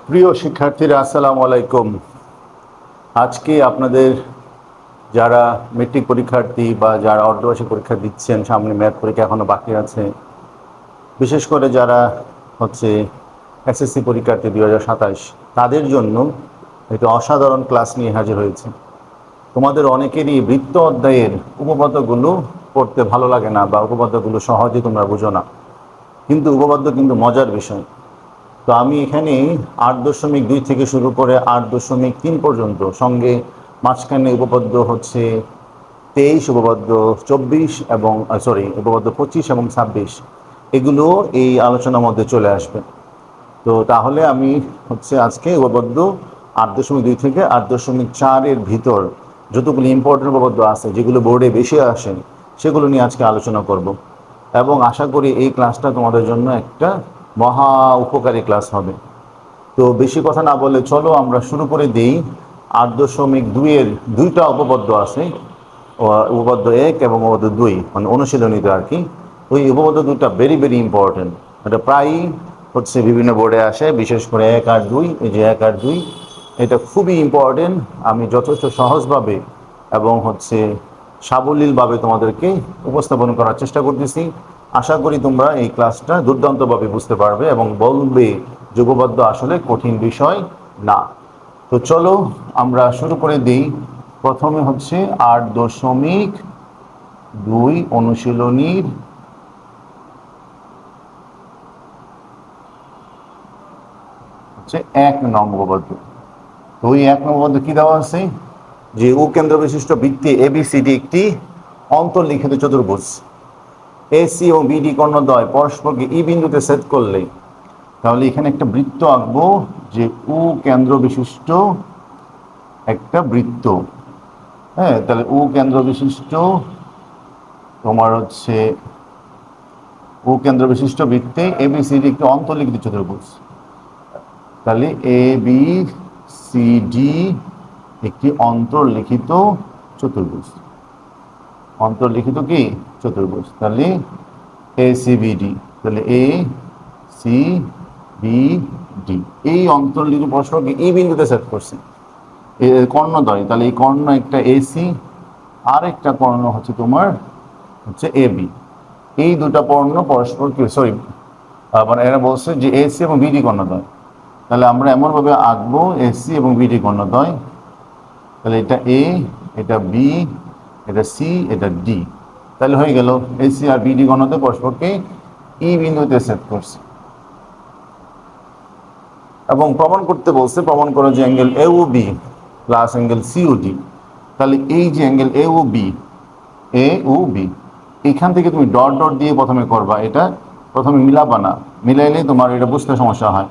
প্রিয় শিক্ষার্থীরা, আসসালামু আলাইকুম। আজকে আপনাদের যারা মেট্রিক পরীক্ষার্থী বা যারা অর্ধবার্ষিক পরীক্ষা দিচ্ছেন, সামনে ম্যাথ পরীক্ষা এখনো বাকি আছে, বিশেষ করে যারা হচ্ছে এসএসসি পরীক্ষার্থী 2027, তাদের জন্য একটা অসাধারণ ক্লাস নিয়ে হাজির হয়েছে। তোমাদের অনেকেরই বৃত্ত অধ্যায়ের উপপাদ্যগুলো পড়তে ভালো লাগে না বা উপপাদ্যগুলো সহজে তোমরা বুঝো না, কিন্তু উপপাদ্য কিন্তু মজার বিষয়। তো আমি এখানে 8.2 থেকে শুরু করে 8.3 পর্যন্ত, সঙ্গে মাঝখানে উপপাদ্য হচ্ছে 23, উপপাদ্য 24 এবং উপপাদ্য 25 এবং 26, এগুলো এই আলোচনার মধ্যে চলে আসবে। তো তাহলে আমি হচ্ছে আজকে উপপাদ্য 8.2 থেকে 8.4 ভিতর যতগুলো ইম্পর্টেন্ট উপপাদ্য আছে, যেগুলো বোর্ডে বেশি আসে, সেগুলো নিয়ে আজকে আলোচনা করব। এবং আশা করি এই ক্লাসটা তোমাদের জন্য একটা মহা উপকারী ক্লাস হবে। তো বেশি কথা না বলে চলো আমরা শুরু করে দিই। 8.2-এর দুইটা উপপাদ্য আছে, উপপাদ্য 1 এবং উপপাদ্য 2, মানে অনুশীলনীতে আর কি। ওই উপপাদ্য দুটা ভেরি ভেরি ইম্পর্টেন্ট। এটা প্রায়ই হচ্ছে বিভিন্ন বোর্ডে আসে, বিশেষ করে 1 আর 2। এই যে 1 আর 2, এটা খুবই ইম্পর্টেন্ট। আমি যথেষ্ট সহজভাবে এবং হচ্ছে সাবলীলভাবে তোমাদেরকে উপস্থাপন করার চেষ্টা করতেছি। আশা করি তোমরা এই ক্লাসটা দুর্দান্তভাবে বুঝতে পারবে এবং বলবে যে উপপাদ্য আসলে কঠিন বিষয় না। তো চলো আমরা শুরু করে দিই। প্রথমে হচ্ছে 8.2 অনুশীলনীর হচ্ছে 1 নং উপপাদ্য। তো ওই 1 নং উপপাদ্য কি দেওয়া আছে, যে ও কেন্দ্র বিশিষ্ট বৃত্তে এবিসিডি একটি অন্তর্লিখিত চতুর্ভুজ। এসি এবং বিডি কর্ণদ্বয় পরস্পরকে ই বিন্দুতে ছেদ করলে, তাহলে এখানে একটা বৃত্ত আঁকবো, যে ও কেন্দ্র বিশিষ্ট একটা বৃত্ত। হ্যাঁ, তাহলে ও কেন্দ্র বিশিষ্ট তোমার হচ্ছে ও কেন্দ্র বিশিষ্ট বৃত্তে এবিসিডি একটি অন্তর্লিখিত চতুর্ভুজ। তাহলে এ বি সি ডি একটি অন্তর্লিখিত চতুর্ভুজ। অন্তর্লিখিত কি চতুর্ভুজ? তাহলে এ সি বি ডি, তাহলে এ সি বি ডি এই অন্তর্লিখিত পরস্পরকে এই বিন্দুতে সেট করছে। কর্ণদ্বয়, তাহলে এই কর্ণ একটা এসি, আর একটা কর্ণ হচ্ছে তোমার হচ্ছে এ বি। এই দুটা কর্ণ পরস্পর কি মানে এরা বলছে যে এসি এবং বিডি কর্ণদ্বয়। তাহলে আমরা এমনভাবে আঁকবো এসি এবং বিডি কর্ণদ্বয়। তাহলে এটা এ, এটা বি, এটা সি, এটা ডি। তাহলে হয়ে গেল এসি আর বিডি কর্ণদ্বয় পরস্পরকে ই বিন্দুতে সেট করছে। এবং প্রমাণ করতে বলছে, প্রমাণ করো যে angle A O B plus angle C O D. তাহলে এই যে angle A O B, A O B, এখান থেকে তুমি ডট ডট দিয়ে প্রথমে করবা। এটা প্রথমে মিলাবা না, মিলাইলেই তোমার এটা বুঝতে সমস্যা হয়।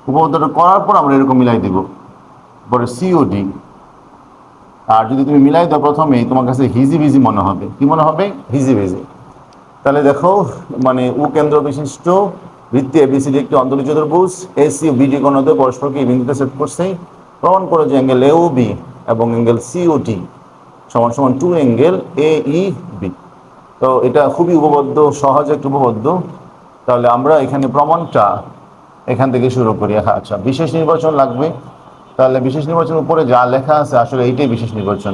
উপপাদ্যটা করার পর আমরা এরকম মিলাই দিব, পরে সিওডি। আর যদি তুমি মিলাই দাও প্রথমেই, তোমার কাছে হিজি ভিজি মনে হবে। কি মনে হবে? হিজি ভিজি। তাহলে দেখো, মানে ও কেন্দ্র বিশিষ্ট বৃত্তে এবিসিডি একটি অন্তর্লিখিত চতুর্ভুজ, এসি ও বিডি কোণদ্বয় পরস্পরকে এই বিন্দুতে সেট করছে। প্রমাণ করো যে অ্যাঙ্গেল এ ও বি এবং অ্যাঙ্গেল সিওটি সমান সমান 2 অ্যাঙ্গেল এ ই বি। তো এটা খুবই উপপাদ্য, সহজ একটা উপপাদ্য। তাহলে আমরা এখানে প্রমাণটা এখান থেকে শুরু করি। আচ্ছা, বিশেষ নির্বাচন লাগবে। তাহলে বিশেষ নির্বাচন উপরে যা লেখা আছে আসলে এইটাই বিশেষ নির্বাচন।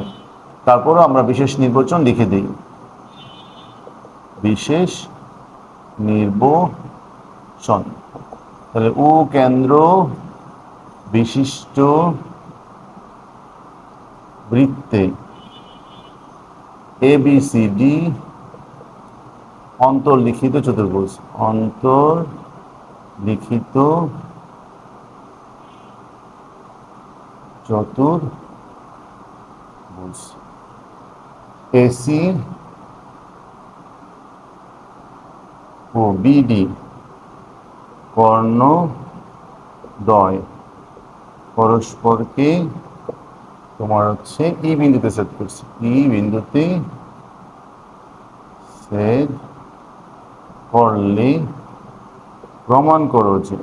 তারপরও আমরা বিশেষ নির্বাচন লিখে দিই। বিশেষ নির্বাচন, তাহলে ও কেন্দ্র বিশিষ্ট বৃত্তে এ বি সি ডি অন্তর্লিখিত চতুর্ভুজ। অন্তর্লিখিত চতুর্ভুজ এসি ও বিডি কর্ণদ্বয় পরস্পরকে তোমার হচ্ছে ই বিন্দুতে সেট করছে। ই বিন্দুতে সেট করলে প্রমাণ করো যে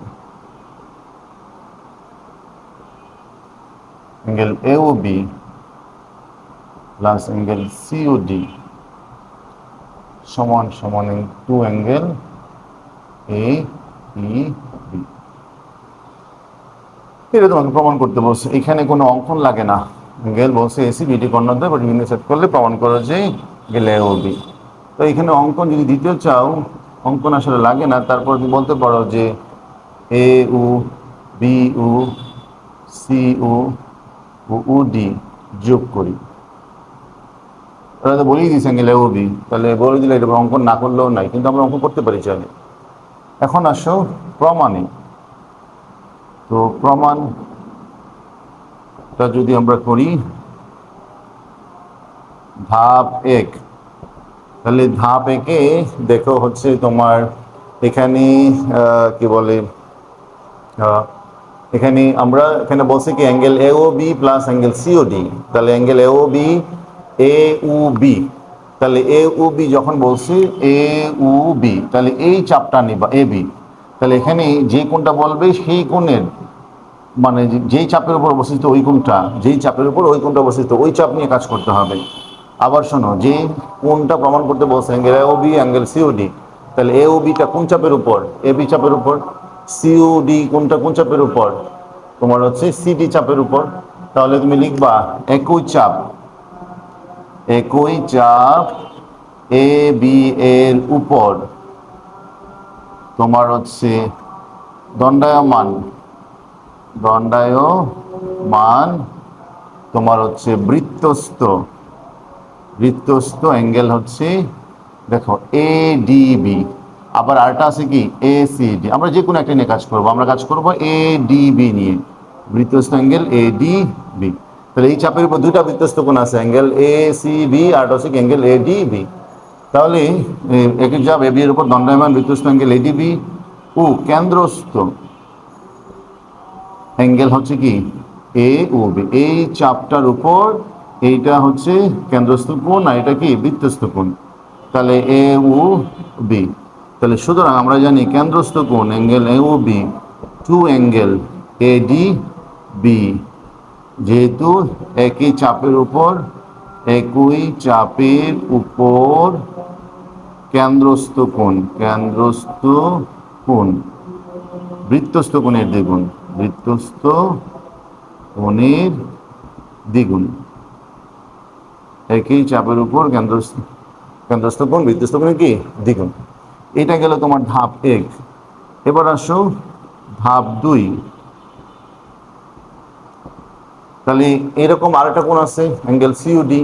angle A O B plus angle C O D সমান সমান 2 অ্যাঙ্গেল এ ই বি। এটা তোমাকে প্রমাণ করতে বলছে, এখানে কোনো অঙ্কন লাগে না। অ্যাঙ্গেল বলছে এসি বিটি কর্ণার দেয়, বাট সেট করলে প্রমাণ করো যে গেলে এ ও বি। তো এখানে অঙ্কন যদি দিতে চাও, অঙ্কন আসলে লাগে না। তারপর তুমি বলতে পারো যে এ উ বি উ সি উ ও ডি যোগ করি। তাহলে তো বলেই this angle A O B, তাহলে বলে দিলে এটা অঙ্কন না করলেও নাই, কিন্তু আমরা অঙ্কন করতে পারি চাইলে। এখন আসো প্রমাণে। তো প্রমাণটা যদি আমরা করি ধাপ 1, তাহলে ধাপ 1-এ দেখো হচ্ছে তোমার এখানে কি বলে, এখানে আমরা এখানে বলছি কি angle A O B plus angle C O D. তাহলে angle A O B A uh B, তাহলে এ উ বি যখন বলছি এ উ বি, তাহলে এই চাপটা নিবা এ বি। তাহলে এখানে যে কোণটা বলবে সেই কোণের মানে যেই চাপের উপর অবস্থিত ওই কোণটা, যেই চাপের উপর ওই কোণটা অবস্থিত ওই চাপ নিয়ে কাজ করতে হবে। আবার শোনো, যে কোণটা প্রমাণ করতে বলছে angle A O B angle C O D, তাহলে এ ও বিটা কোন চাপের উপর? এ বি চাপের উপর। সিও ডি কোনটা কোন চাপের উপর? তোমার হচ্ছে সিডি চাপের উপর। তাহলে তুমি লিখবা একই চাপ এ বি এর উপর তোমার হচ্ছে দণ্ডায়মান তোমার হচ্ছে বৃত্তস্থ অ্যাঙ্গেল হচ্ছে দেখো এ ডিবি। আবার আরটা আছে কি এ সি ডি। আমরা যে কোনো একটা নিয়ে কাজ করবো, আমরা কাজ করবো এ ডিবি নিয়ে, বৃত্তস্থ অ্যাঙ্গেল এ ডি বি। তাহলে এই চাপের উপর দুইটা বৃত্তস্থ কোণ আছে, অ্যাঙ্গেল এ সি বি আর হচ্ছে অ্যাঙ্গেল এ ডি বি। তাহলে একই চাপ এ বি এর উপর দণ্ডায়মান বৃত্তস্থ অ্যাঙ্গেল এ ডি বি ও কেন্দ্রস্থ অ্যাঙ্গেল হচ্ছে কি এ ও বি। এই চাপটার উপর এইটা হচ্ছে কেন্দ্রস্থ কোণ আর এটা কি বৃত্তস্থ কোণ। তাহলে এ ও বি, তাহলে সুতরাং আমরা জানি কেন্দ্রস্থ কোণ angle A O B two angle A D B, যেহেতু একই চাপের উপর কেন্দ্রস্থ কোণ বৃত্তস্থ কোণের দ্বিগুণ। একই চাপের উপর কেন্দ্রস্থ কোণ বৃত্তস্থ কোণের কি দ্বিগুণ। এটা গেল তোমার ধাপ 1। এবার আসো ধাপ 2। তাহলে এরকম আরেকটা কোণ আছে অ্যাঙ্গেল সিইউডি।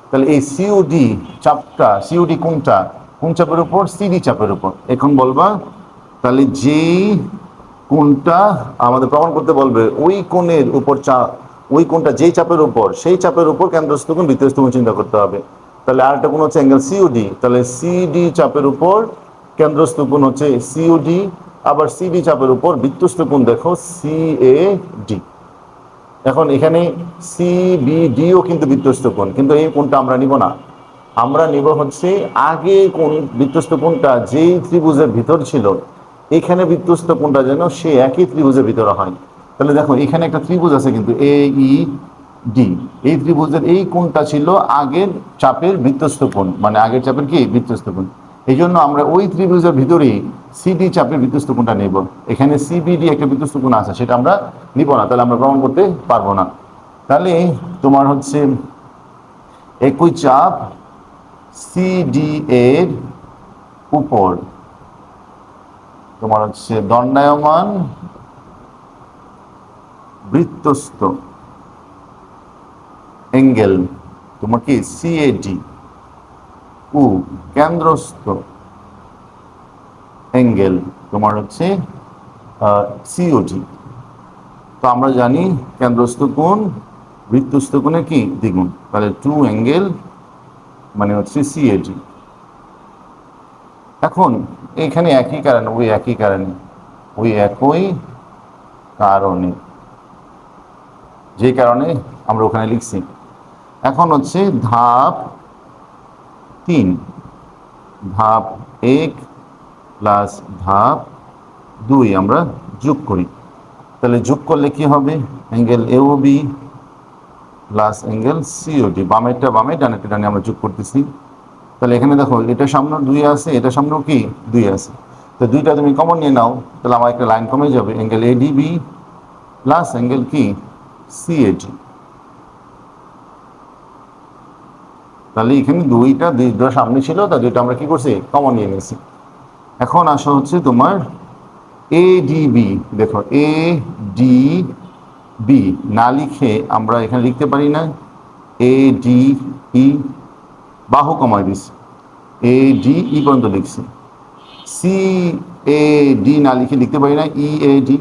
তাহলে এই সিইউডি চাপটা, সিইউডি কোণটা কোন চাপের উপর? সিডি চাপের উপর। এখন বলবা তাহলে যেই কোণটা আমাদের প্রমাণ করতে বলবে ওই কোণের উপর ওই কোণটা যেই চাপের উপর সেই চাপের উপর কেন্দ্রস্থ কোণ বৃত্তস্থ কোণ চিন্তা করতে হবে। তাহলে আরেকটা কোণ হচ্ছে অ্যাঙ্গেল সিইউডি। তাহলে সিডি চাপের উপর কেন্দ্রস্থ কোণ হচ্ছে সিইউডি, আবার সিডি চাপের উপর বৃত্তস্থ কোণ দেখো সিএডি। এখন এখানে সিবিডিও কিন্তু বৃত্তস্থ কোণ, কিন্তু এই কোণটা আমরা নিব না। আমরা নিব হচ্ছে আগে কোণ বৃত্তস্থ কোণটা যেই ত্রিভুজের ভিতর ছিল, এখানে বৃত্তস্থ কোণটা যেন সে একই ত্রিভুজের ভিতরে হয়। তাহলে দেখো এখানে একটা ত্রিভুজ আছে কিন্তু এ ই ডি, এই ত্রিভুজের এই কোণটা ছিল আগের চাপের বৃত্তস্থ কোণ, মানে আগের চাপের কি বৃত্তস্থ কোণ। এই জন্য আমরা ওই ত্রিভুজের ভিতরেই সিডি চাপের বৃত্তস্থ কোণটা নেব। এখানে সিবিডি একটা বৃত্তস্থ কোণ আছে, সেটা আমরা নিব না, তাহলে আমরা প্রমাণ করতে পারবো না। তাহলে তোমার হচ্ছে একই চাপ সিডি এর উপর তোমার হচ্ছে দণ্ডায়মান বৃত্তস্থ অ্যাঙ্গেল তোমার কি সিএডি ও কেন্দ্রস্থ অ্যাঙ্গেল তোমার হচ্ছে সিওডি। তো আমরা জানি কেন্দ্রস্থ কোণ বৃত্তস্থ কোণের কি দ্বিগুণ, তাহলে টু অ্যাঙ্গেল মানে হচ্ছে সিএডি। এখন এখানে একই কারণে একই কারণে যে কারণে আমরা ওখানে লিখছি। এখন হচ্ছে ধাপ 3, ধাপ 1 প্লাস ধাপ 2 আমরা যোগ করি। তাহলে যোগ করলে কি হবে? Angle A O B plus angle C O D, বামেরটা বামে ডানেরটা ডানে আমরা যোগ করতেছি। তাহলে এখানে দেখো এটা সামনে 2 আছে, এটা সামনেও কি 2 আছে। তো 2টা তুমি কমন নিয়ে নাও, তাহলে আমার একটা লাইন কমে যাবে। অ্যাঙ্গেল এডিবি প্লাস অ্যাঙ্গেল কি সিএডি। তাহলে এখানে দুইটা সামনে ছিল, তা দুইটা আমরা কি করছি, কমন নিয়ে নিয়েছি। এখন আসা হচ্ছে তোমার এডিবি। দেখো এডিবি না লিখে আমরা এখানে লিখতে পারি না এডিই, বাহু কমাই দিছি, এডিই পর্যন্ত লিখছি। সি এ ডি না লিখে লিখতে পারি না ইএডি,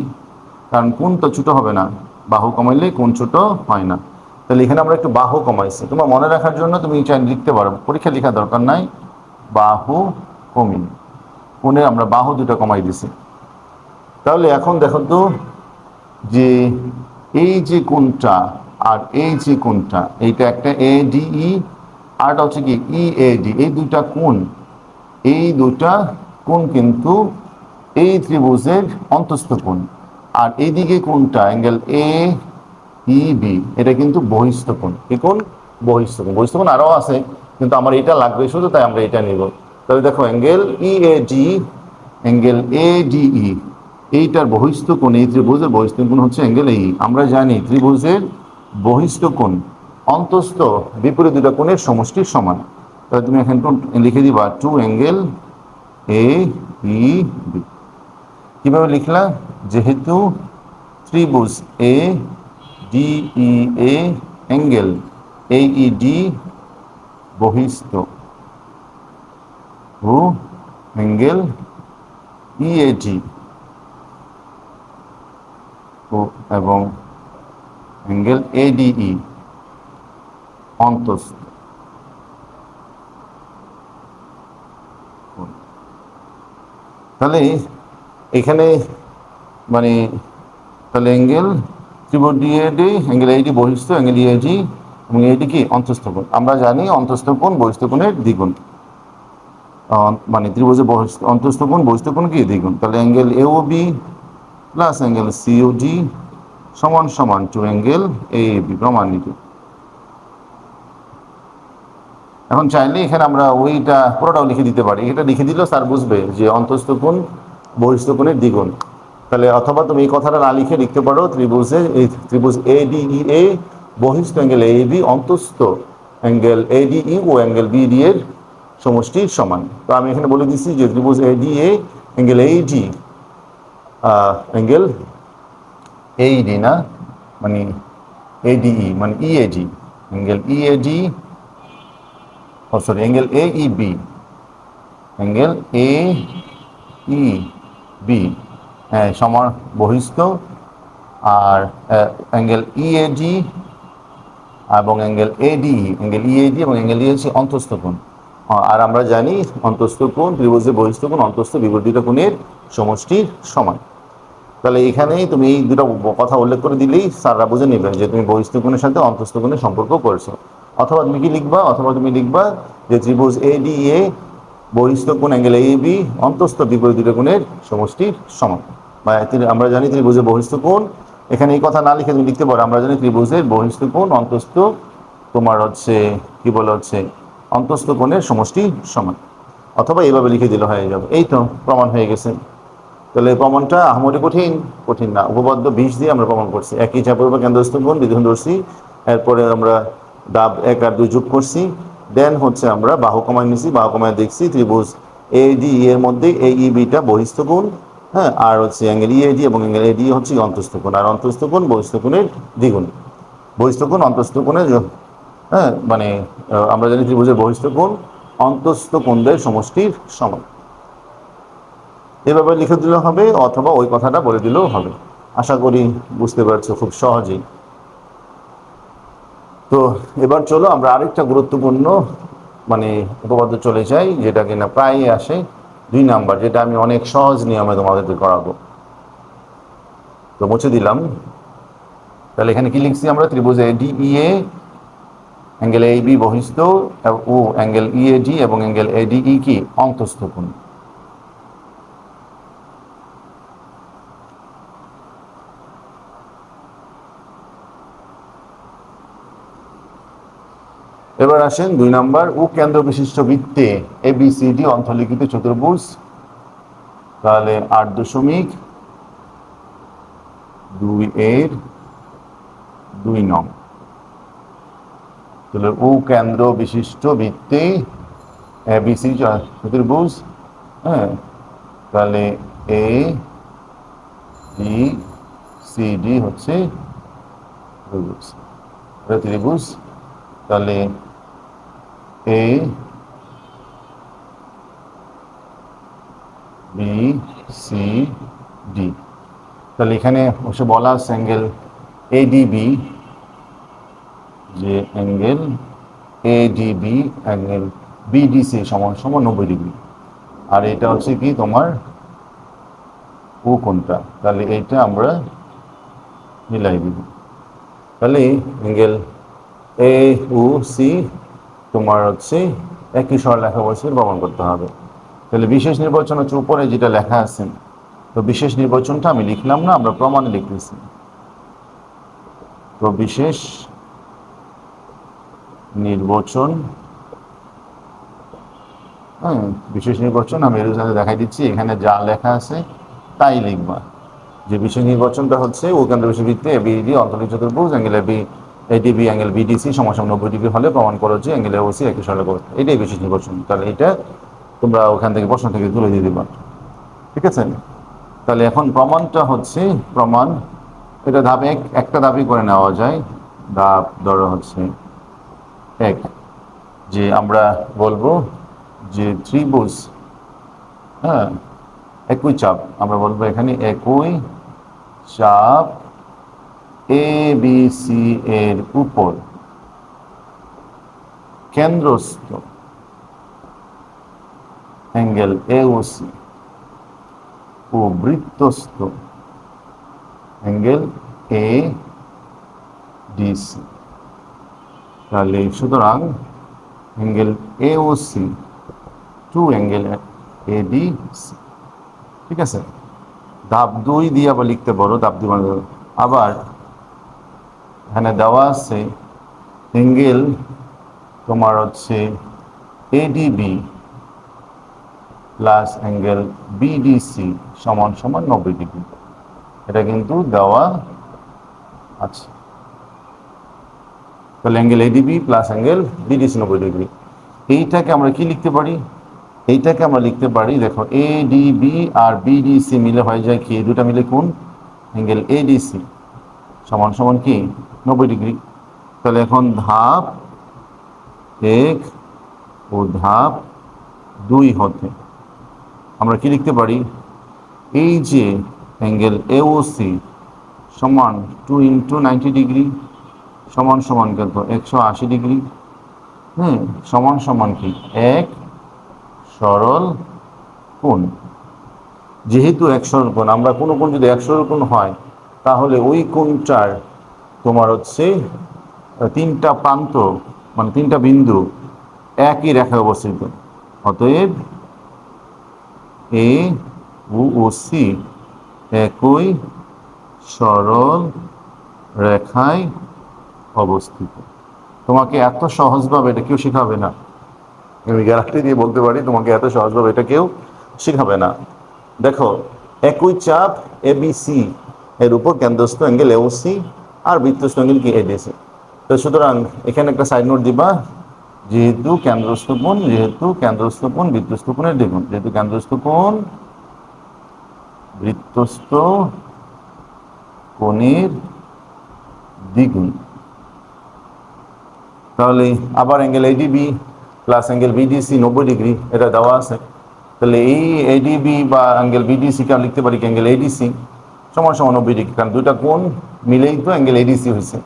কারণ কোণ তো ছোট হবে না, বাহু কমাইলে কোণ ছোট হয় না। তাহলে এখানে আমরা একটু বাহু কমাইছি, তোমার মনে রাখার জন্য তুমি চাই লিখতে পারো, পরীক্ষা লেখা দরকার নাই। বাহু কমি, কোণে আমরা বাহু দুটো কমাই দিছি। তাহলে এখন দেখো তো যে এই যে কোণটা আর এই যে কোণটা, এইটা একটা এডিই, আরটা হচ্ছে কি ইএডি, এই দুইটা কোণ, এই দুইটা কোণ কিন্তু এই ত্রিভুজের অন্তস্থ কোণ। আর এইদিকে কোণটা অ্যাঙ্গেল এ ই বি, এটা কিন্তু বহিস্থ কোণ। কি কোণ? বহিস্থ কোণ। বহিস্থ কোণ আরও আছে, কিন্তু আমার এটা লাগবে শুধু, তাই আমরা এটা নিব। তাহলে দেখো অ্যাঙ্গেল ইএডি, অ্যাঙ্গেল এডিই, এইটার বহিস্থ কোণ, এই ত্রিভুজের বহিস্থ কোণ হচ্ছে অ্যাঙ্গেল এই। আমরা জানি ত্রিভুজের বহিস্থ কোণ অন্তস্থ বিপরীত দুটা কোণের সমষ্টির সমান। তাহলে তুমি এখানে লিখে দিবা two angle A E B. কীভাবে লিখলা? যেহেতু ত্রিভুজ এ ডিই এ অ্যাঙ্গেল এইডি বহিস্থ ও অ্যাঙ্গেল ইএডি ও এবং অ্যাঙ্গেল এডিই অন্তস্থ। তাহলে এখানে মানে তাহলে অ্যাঙ্গেল ত্রিভুজ ডিএডি, অ্যাঙ্গেল এইডি বহিস্থ, অ্যাঙ্গেল ইএডি এবং এইডি কি অন্তস্থ কোণ। আমরা জানি অন্তস্থ কোণ বহিস্থ কোণের দ্বিগুণ, মানে ত্রিভুজের অন্তস্থ কোণ বহিস্থ কোণ কি দ্বিগুণ। তাহলে অ্যাঙ্গেল এও বি প্লাস অ্যাঙ্গেল সিওডি সমান সমান টু অ্যাঙ্গেল এ বি, প্রমাণিত। এখন চাইলে এখানে আমরা ওইটা পুরোটাও লিখে দিতে পারি, এটা লিখে দিলেও স্যার বুঝবে যে অন্তস্থ কোণ বহিস্থ কোণের দ্বিগুণ। তাহলে অথবা তুমি এই কথাটা না লিখে লিখতে পারো ত্রিভুজের এই ত্রিভুজ এডিই এ বহিস্থ অ্যাঙ্গেল এ বি অন্তস্থ অ্যাঙ্গেল এডিই ও অ্যাঙ্গেল বিডি এর সমষ্টির সমান। তো আমি এখানে বলে দিচ্ছি যে ত্রিভুজ এডি এ অ্যাঙ্গেল এইডি, অ্যাঙ্গেল এইডি না মানে এডিই মানে ইএডি, অ্যাঙ্গেল ইএডি ও sorry angle A E B, angle A E B হ্যাঁ সমান বহিস্থ, আর অ্যাঙ্গেল ইএডি এবং অ্যাঙ্গেল এডিই, অ্যাঙ্গেল ইএডি এবং অ্যাঙ্গেল ই হচ্ছে অন্তস্থ কোণ। আর আমরা জানি অন্তস্থ কোণ ত্রিভুজের বহিস্থ কোণ অন্তস্থ বিপরীত দুটো কোণের সমষ্টির সমান। তাহলে এখানেই তুমি এই দুটো কথা উল্লেখ করে দিলেই স্যাররা বুঝে নেবে যে তুমি বহিস্থ কোণের সাথে অন্তস্থ কোণের সম্পর্ক করেছো। অথবা তুমি কি লিখবা, অথবা তুমি লিখবা যে ত্রিভুজ এডি এ বহিস্থ কোণ অ্যাঙ্গেল এ বি অন্তস্থ বিপরীত দুটো কোণের সমষ্টির সমান। বা আমরা জানি ত্রিভুজের বহিস্থ কোণ, এখানে এই কথা না লিখে তুমি লিখতে পারো আমরা জানি ত্রিভুজের বহিস্থ কোণ অন্তস্থ তোমার হচ্ছে কি বলে হচ্ছে অন্তস্থ কোণের সমষ্টি সমান। অথবা এইভাবে লিখে দিলে হয়ে যাবে। এই তো প্রমাণ হয়ে গেছে। তাহলে প্রমাণটা আহামরি কঠিন কঠিন না, উপপাদ্য 20 দিয়ে আমরা প্রমাণ করছি। একই চাপের উপর কেন্দ্রস্থ কোণ বিধন ধরছি, এরপরে আমরা দাব 1 আর 2 যোগ করছি, দেন হচ্ছে আমরা বাহু কমায় নিছি, বাহু কমায় দেখছি ত্রিভুজ এডি এর মধ্যে এই বিটা বহিস্থ কোণ, হ্যাঁ, আর হচ্ছে অ্যাঙ্গেল ইএডি এবং অ্যাঙ্গেল এডি হচ্ছে অন্তস্থ কোণ, আর অন্তস্থ কোণ বহিস্থ কোণের দ্বিগুণ। বহিস্থ কোণ অন্তস্থ কোণের হ্যাঁ মানে আমরা জানি ত্রিভুজের বহিস্থ কোণ অন্তস্থ কোণদের সমষ্টির সমান। এভাবে লিখে দিলেও হবে, অথবা ওই কথাটা বলে দিলেও হবে। আশা করি বুঝতে পারছো খুব সহজেই। তো এবার চলো আমরা আরেকটা গুরুত্বপূর্ণ মানে উপপাদ্য চলে যাই, যেটা কিনা প্রায়ই আসে 2 নাম্বার, যেটা আমি অনেক সহজ নিয়মে তোমাদেরকে করাবো। তো মুছে দিলাম। তাহলে এখানে কি লিখছি আমরা? ত্রিভুজ এডিই এ অ্যাঙ্গেল এ বি বহিস্থ ও অ্যাঙ্গেল ইএডি এবং অ্যাঙ্গেল এডিই কি অন্তস্থ কোণ। এবার আসেন 2 নাম্বার, ও কেন্দ্র বিশিষ্ট বৃত্তে এবিসিডি অন্তর্লিখিত চতুর্ভুজ, তাহলে 8 দশমিক 2 এর 2 নং। তাহলে ও কেন্দ্র বিশিষ্ট বৃত্তে এবিসি চতুর্ভুজ। হ্যাঁ, তাহলে এ বি সি ডি হচ্ছে ত্রিভুজ, ত্রিভুজ। তাহলে এ বি সি ডি। তাহলে এখানে অবশ্য বলা আছে অ্যাঙ্গেল এডিবি, যে অ্যাঙ্গেল এডিবি অ্যাঙ্গেল বিডিসি সমান সমান 90°। আর এটা হচ্ছে কি তোমার ও কোনটা, তাহলে এইটা আমরা মিলাই দিব। তাহলে অ্যাঙ্গেল এ ও সি তোমার হচ্ছে একই সরলরেখা বসে প্রমাণ করতে হবে। তাহলে বিশেষ নির্বাচন হচ্ছে উপরে যেটা লেখা আছে, তো বিশেষ নির্বাচনটা আমি লিখলাম না, আমরা প্রমাণে লিখতেছি। তো বিশেষ নির্বাচন, হ্যাঁ বিশেষ নির্বাচন আমি এর সাথে দেখাই দিচ্ছি, এখানে যা লেখা আছে তাই লিখবা। যে বিশেষ নির্বাচনটা হচ্ছে ও কেন্দ্র বিশ্ববৃত্তে এবিডি অন্তরীণ চতুর্ভুজ angle A B A D B angle B D C সমান 90° হলে প্রমাণ করো যে অ্যাঙ্গেল ওসি একই সরল করতে, এটাই বিশেষ নির্বাচন। তাহলে এটা তোমরা ওখান থেকে প্রশ্ন থেকে তুলে দিয়ে দিবা, ঠিক আছে। তাহলে এখন প্রমাণটা হচ্ছে প্রমাণ, এটা ধাপে একটা ধাপই করে নেওয়া যায়। ধাপ ধরো হচ্ছে এক, যে আমরা বলবো যে ত্রিভুজ, হ্যাঁ একই চাপ, আমরা বলবো এখানে একই চাপ এ বি সি এর উপর কেন্দ্রস্থ অ্যাঙ্গেল এওসি ও বৃত্তস্থ অ্যাঙ্গেল এ ডিসি। তাহলে সুতরাং angle A O C two angle A D C, ঠিক আছে। ধাপ 2 দিয়ে আবার লিখতে পারো, ধাপ 2 আবার এখানে দেওয়া আছে অ্যাঙ্গেল তোমার হচ্ছে এডিবি প্লাস অ্যাঙ্গেল বিডিসি সমান সমান 90°। এটা কিন্তু দেওয়া আছে। তাহলে angle ADB plus angle BDC 90°। এইটাকে আমরা কি লিখতে পারি, এইটাকে আমরা লিখতে পারি, দেখো এডিবি আর বিডিসি মিলে হয়ে যায় কি, দুটা মিলে কোন অ্যাঙ্গেল এডিসি সমান সমান কি 90°। তাহলে এখন ধাপ 1 ও ধাপ 2 হতে আমরা কি লিখতে পারি, এই যে অ্যাঙ্গেল এওসি সমান 2 × 90° সমান সমান কত 180°, সমান সমান কি এক সরল কোণ। যেহেতু এক সরল কোণ, আমরা কোনো কোণ যদি এক সরল কোণ হয় তাহলে ওই কোণটার তোমার হচ্ছে 3টা প্রান্ত মানে 3টা বিন্দু একই রেখায় অবস্থিত। অতএব এ ও সি একই সরল রেখায় অবস্থিত। তোমাকে এত সহজভাবে এটা কেউ শেখাবে না, আমি গ্যারান্টি দিয়ে বলতে পারি, তোমাকে এত সহজভাবে এটা কেউ শেখাবে না। দেখো একই চাপ এবিসি এর উপর কেন্দ্রস্থ অ্যাঙ্গেল এওসি আর বৃত্তস্থ অ্যাঙ্গেল কি এডিসি। তো সুতরাং এখানে একটা সাইড নোট দিবা, যেহেতু কেন্দ্রস্থ কোণ বৃত্তস্থ কোণের দ্বিগুণ, যেহেতু কেন্দ্রস্থ কোণ বৃত্তস্থ কোণের দ্বিগুণ। তাহলে আবার angle ADB plus angle BDC 90°, এটা দেওয়া আছে। তাহলে এই এডিবি বা অ্যাঙ্গেল বিডিসিকে আমরা লিখতে পারি অ্যাঙ্গেল এডিসি সমান সমান 90°, কারণ দুইটা কোণ মিলেই তো অ্যাঙ্গেল এডিসি হয়েছে।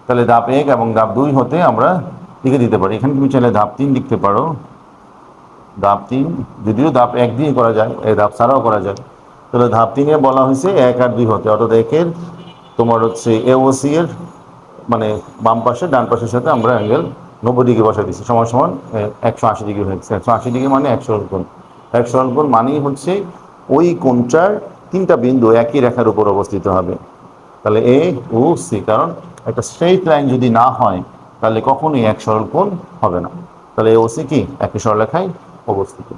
তাহলে ধাপ 1 এবং ধাপ 2 হতে আমরা লিখে দিতে পারি। এখানে তুমি চাইলে ধাপ 3 লিখতে পারো। ধাপ 3 যদিও ধাপ 1 দিয়ে করা যায়, এই ধাপ ছাড়াও করা যায়। তাহলে ধাপ 3-এ বলা হয়েছে 1 আর 2 হতে, অর্থাৎ 1-এর তোমার হচ্ছে এওসি এর মানে বাম পাশে ডান পাশের সাথে আমরা অ্যাঙ্গেল 90° বসাই দিচ্ছি, সমান সমান 180° হয়েছে। 180° মানে এক সরল কোণ। এক সরল কোণ মানেই হচ্ছে ওই কোণটার 3টা বিন্দু একই রেখার উপর অবস্থিত হবে। তাহলে এ ও সি, কারণ একটা স্ট্রেইট লাইন যদি না হয় তাহলে কখনোই এক সরল কোণ হবে না। তাহলে এ ও সি কি একই সরলরেখায় অবস্থিত,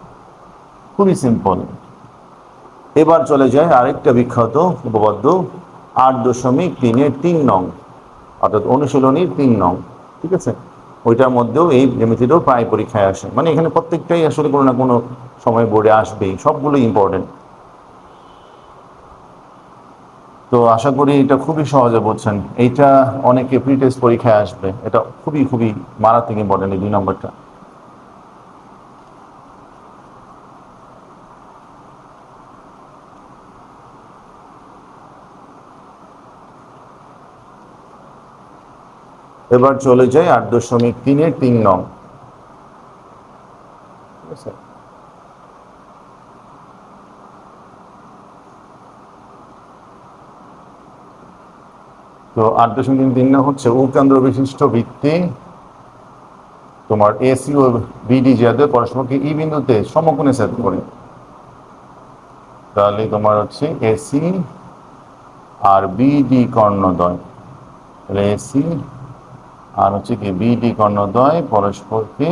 খুবই সিম্পল। এবার চলে যায় আরেকটা বিখ্যাত উপপাদ্য, 8.3-3 নং, অর্থাৎ অনুশীলনীর 3 নং। ঠিক আছে, ওইটার মধ্যেও এই জ্যামিতিটাও প্রায় পরীক্ষায় আসে, মানে এখানে প্রত্যেকটাই আসলে কোনো না কোনো সময় বোর্ডে আসবেই, সবগুলো ইম্পর্টেন্ট। তো আশা করি এটা খুবই সহজে বুঝছেন। এইটা অনেকে প্রি টেস্ট পরীক্ষায় আসবে, এটা খুবই খুবই মারাত্মক ইম্পর্টেন্ট এই 2 নম্বরটা। এবার চলে যাই 8.3-3 নং। ঠিক আছে, তো 8.3 হচ্ছে উকেন্দ্র বিশিষ্ট বৃত্তি তোমার এসি ও বিডি যাদের পরস্পরকে ই বিন্দুতে সমকোণে ছেদ করে, তাহলে তোমার হচ্ছে এসি আর বিডি কর্ণদ্বয়, তাহলে এসি আর হচ্ছে কি বিডি কর্ণদ্বয় পরস্পরকে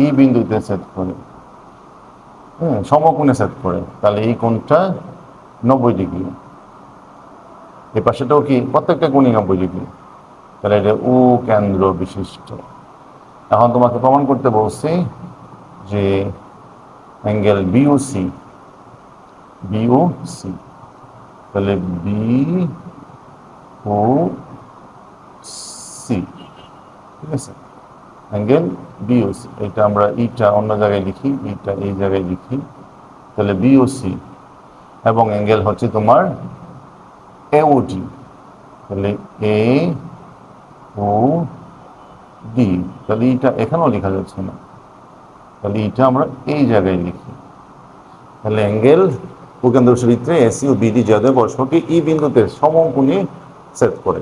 ই বিন্দুতে ছেদ করে, সমকোণে ছেদ করে, তাহলে এই কোণটা 90 ডিগ্রি। এই পাশেটাও কি প্রত্যেকটা কোণই 90 ডিগ্রি, তাহলে এটা উ কেন্দ্র বিশিষ্ট। এখন তোমাকে প্রমাণ করতে বলছি যে অ্যাঙ্গেল বিওসি, বিওসি, তাহলে বি ও সি, ঠিক আছে, অ্যাঙ্গেল বিওসি, এটা আমরা ইটা অন্য জায়গায় লিখি, ইটা এই জায়গায় লিখি, তাহলে বিওসি এবং অ্যাঙ্গেল হচ্ছে তোমার এওডি, তাহলে এ ও ডি, তাহলে এটা এখানেও লেখা যাচ্ছে না, তাহলে এটা আমরা এই জায়গায় লিখি, তাহলে অ্যাঙ্গেল ভূকেন্দ্র চরিত্রে এসি ও বিডি যাদের পরস্পরকে ই বিন্দুতে সমকোণে ছেদ করে,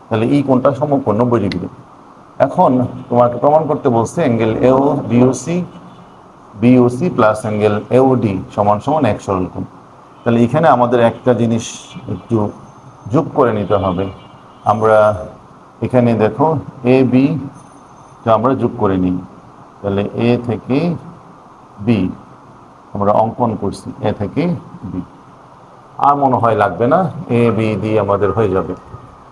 তাহলে ই কোণটা সমকোণ 90 ডিগ্রি। এখন তোমাকে প্রমাণ করতে বলছে অ্যাঙ্গেল এও BOC, BOC plus angle AOD সমান সমান এক সরল কোণ। তাহলে এখানে আমাদের একটা জিনিস একটু যোগ করে নিতে হবে। আমরা এখানে দেখো এ বি আমরা যোগ করে নিই, তাহলে এ থেকে বি আমরা অঙ্কন করছি, এ থেকে বি, আর মনে হয় লাগবে না, এ বি দিয়ে আমাদের হয়ে যাবে।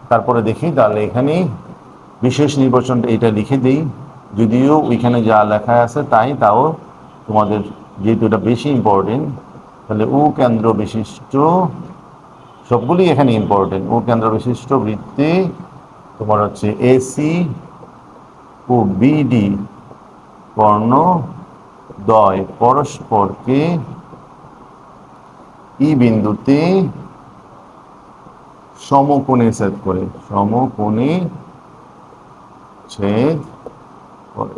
তারপরে দেখি, তাহলে এখানে বিশেষ নির্বাচনটা এটা লিখে দিই, যদিও ওইখানে যা লেখা আছে তাই, তাও তোমাদের যেহেতু এটা বেশি ইম্পর্টেন্ট, তাহলে ও কেন্দ্র বিশিষ্ট, সবগুলি এখানে ইম্পর্টেন্ট, ও কেন্দ্র বিশিষ্ট বৃত্তে তোমার হচ্ছে এসি ও বিডি কর্ণদ্বয় পরস্পরকে ই বিন্দুতে সমকোণে ছেদ করে, সমকোণে ছেদ করে।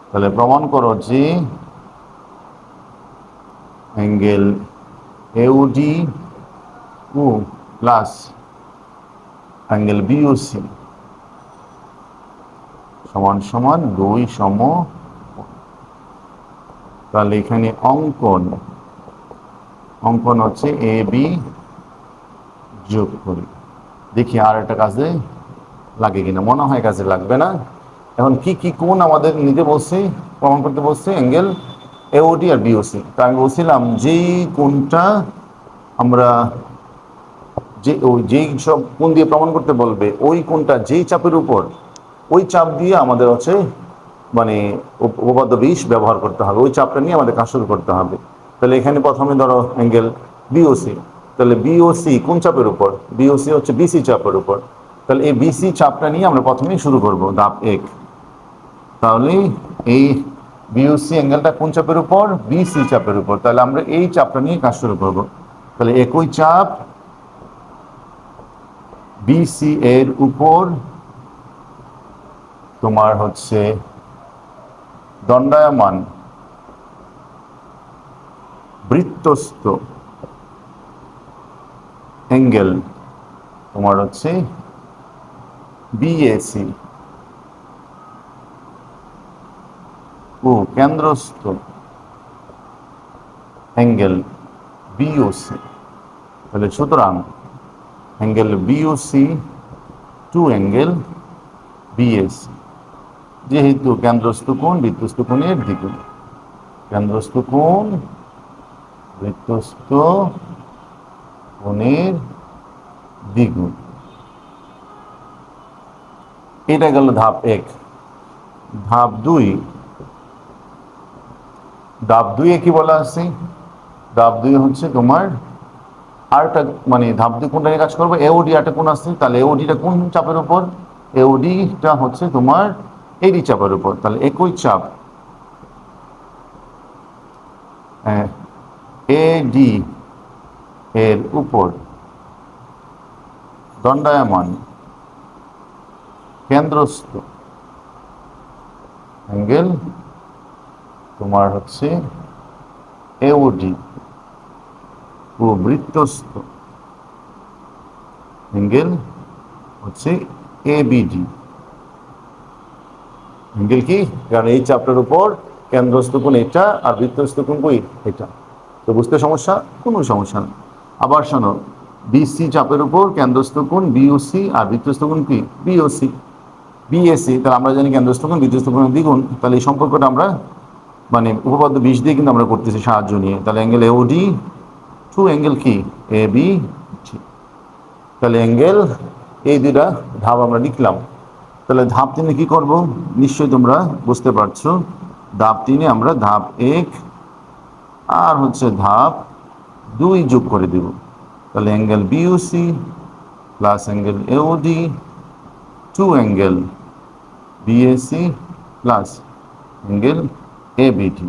তাহলে প্রমাণ করো যে অ্যাঙ্গেল এওডি ও প্লাস অ্যাঙ্গেল বিওসি সমান সমান 2 সম। তাহলে এখানে অঙ্কন হচ্ছে এ বি যোগ করি, দেখি আর একটা কাজে লাগে কিনা, মনে হয় কাজে লাগবে না। এখন কি কি কোণ আমাদের নিতে বলছে, প্রমাণ করতে বলছে অ্যাঙ্গেল এওডি আর বিওসি। তা আমি বলছিলাম যেই কোণটা আমরা যেই সব কোণ দিয়ে প্রমাণ করতে বলবে, ওই কোণটা যেই চাপের উপর, ওই চাপ দিয়ে আমাদের হচ্ছে মানে উপপাদ্য 20 ব্যবহার করতে হবে, ওই চাপটা নিয়ে আমাদের কাজ শুরু করতে হবে। তাহলে এখানে প্রথমে ধরো অ্যাঙ্গেল বিওসি, তাহলে বিওসি কোন চাপের উপর, বিওসি হচ্ছে বিসি চাপের উপর, তাহলে এই বিসি চাপটা নিয়ে আমরা প্রথমেই শুরু করব ধাপ 1। তাহলে এই বিওসি অ্যাঙ্গেলটা কোন চাপের উপর, বিসি চাপের উপর, তাহলে আমরা এই চাপটা নিয়ে কাজ শুরু করব। তাহলে একই চাপ বিসি এর উপর তোমার হচ্ছে দণ্ডায়মান বৃত্তস্থ অ্যাঙ্গেল তোমার হচ্ছে বিএসি ও কেন্দ্রস্থ অ্যাঙ্গেল বিওসি। তাহলে সুতরাং angle BOC to angle BAC, যেহেতু কেন্দ্রস্থ কোণ বৃত্তস্থ কোণের দ্বিগুণ, কেন্দ্রস্থ কোণ বৃত্তস্থ কোণের দ্বিগুণ। এটা গেল ধাপ 1। ধাপ 2, ধাপ 2-এ কি বলা আছে? ধাপ 2 হচ্ছে তোমার আরেকটা, মানে ধাপ 2 কোনটা নিয়ে কাজ করবে? এওডি একটা কোণ আছে, তাহলে এওডিটা কোন চাপের উপর? এওডিটা হচ্ছে তোমার এডি চাপের উপর। তাহলে একই চাপ এডি এর উপর দণ্ডায়মান কেন্দ্রস্থ অ্যাঙ্গেল তোমার হচ্ছে এওডি ও বৃত্তস্থ অ্যাঙ্গেল হচ্ছে এবিডি। অ্যাঙ্গেল কি? কারণ এই চাপটার উপর কেন্দ্রস্থ কোণ এটা আর বৃত্তস্থ কোণ কই? এটা। তো বুঝতে সমস্যা? কোনো সমস্যা নেই। আবার শোনো, বিসি চাপের উপর কেন্দ্রস্থ কোণ বিওসি আর বৃত্তস্থ কোণ কি? বিওসি। বিএসি, তাহলে আমরা জানি কেন্দ্রস্থ কোণ বৃত্তস্থ কোণের দ্বিগুণ। তাহলে এই সম্পর্কটা আমরা মানে উপপাদ্য 20 দিয়ে কিন্তু আমরা করতেছি সাহায্য নিয়ে। তাহলে অ্যাঙ্গেল এওডি টু অ্যাঙ্গেল কি? A B. তাহলে অ্যাঙ্গেল, এই দুইটা ধাপ আমরা লিখলাম। তাহলে ধাপ 3-এ কি করব? নিশ্চয়ই তোমরা বুঝতে পারছো। ধাপ 3-এ আমরা ধাপ 1 আর হচ্ছে ধাপ 2 যোগ করে দেব। তাহলে angle BOC plus angle AOD to angle BAC plus angle ABD.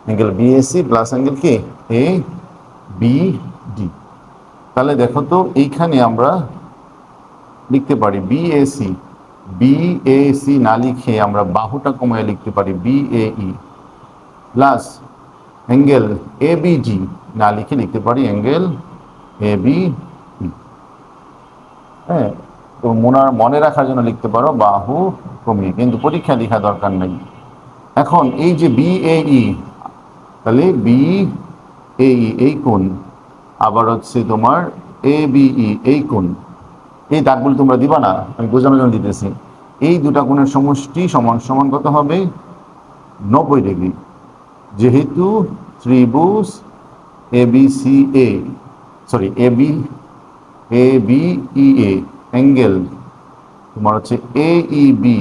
Angle BAC plus angle কি? A B D. তাহলে দেখো তো, এইখানে আমরা লিখতে পারি বিএসি। বিএসি না লিখে আমরা বাহুটা কমায় লিখতে পারি বিএই প্লাস অ্যাঙ্গেল এবিডি না লিখে লিখতে পারি অ্যাঙ্গেল এবি। হ্যাঁ, তো মনে রাখার জন্য লিখতে পারো বাহু কমিয়ে, কিন্তু পরীক্ষা লেখা দরকার নেই। এখন এই যে বিএই, তাহলে বিএই এই কোণ, আবার হচ্ছে তোমার এবিই এই কোণ, এই দাগগুলো তোমরা দিবা না, আমি বোঝানোর জন্য দিতেছি। এই দুটা কোণের সমষ্টি সমান সমান কত হবে? 90 ডিগ্রি। যেহেতু ত্রিভুজ এবিসি এ, সরি এবিই অ্যাঙ্গেল তোমার হচ্ছে এইবি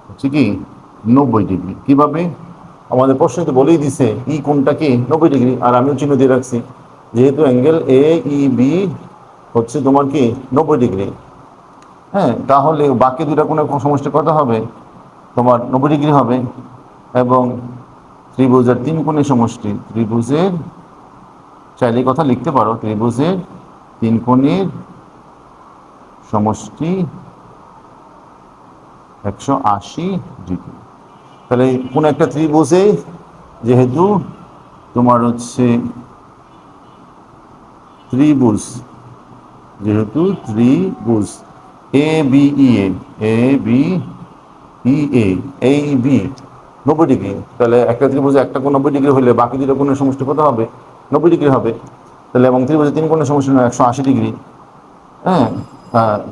হচ্ছে কি 90 ডিগ্রি। কিভাবে? আমাদের প্রশ্নতে বলেই দিছে ই কোণটা কি 90 ডিগ্রি, আর আমিও চিহ্ন দিয়ে রাখছি। যেহেতু অ্যাঙ্গেল এইবি হচ্ছে তোমার কি 90 ডিগ্রি, হ্যাঁ, তাহলে বাকি দুটা কোণের সমষ্টি কত হবে? তোমার 90 ডিগ্রি হবে। এবং ত্রিভুজের 3 কোণের সমষ্টি, ত্রিভুজের, চাইলে কথা লিখতে পারো, ত্রিভুজের 3 কোণের সমষ্টি 180 ডিগ্রি। তাহলে কোন একটা ত্রিভুজে, যেহেতু তোমার হচ্ছে ত্রিভুজ, যেহেতু ত্রিভুজ এ বি ই এই বি 90 ডিগ্রি, তাহলে একটা ত্রিভুজে একটা কোণ 90 ডিগ্রি হলে বাকি দুটো কোণের সমষ্টি কত হবে? 90 ডিগ্রি হবে। তাহলে এবং ত্রিভুজে 3 কোণের সমষ্টি 180 ডিগ্রি। হ্যাঁ,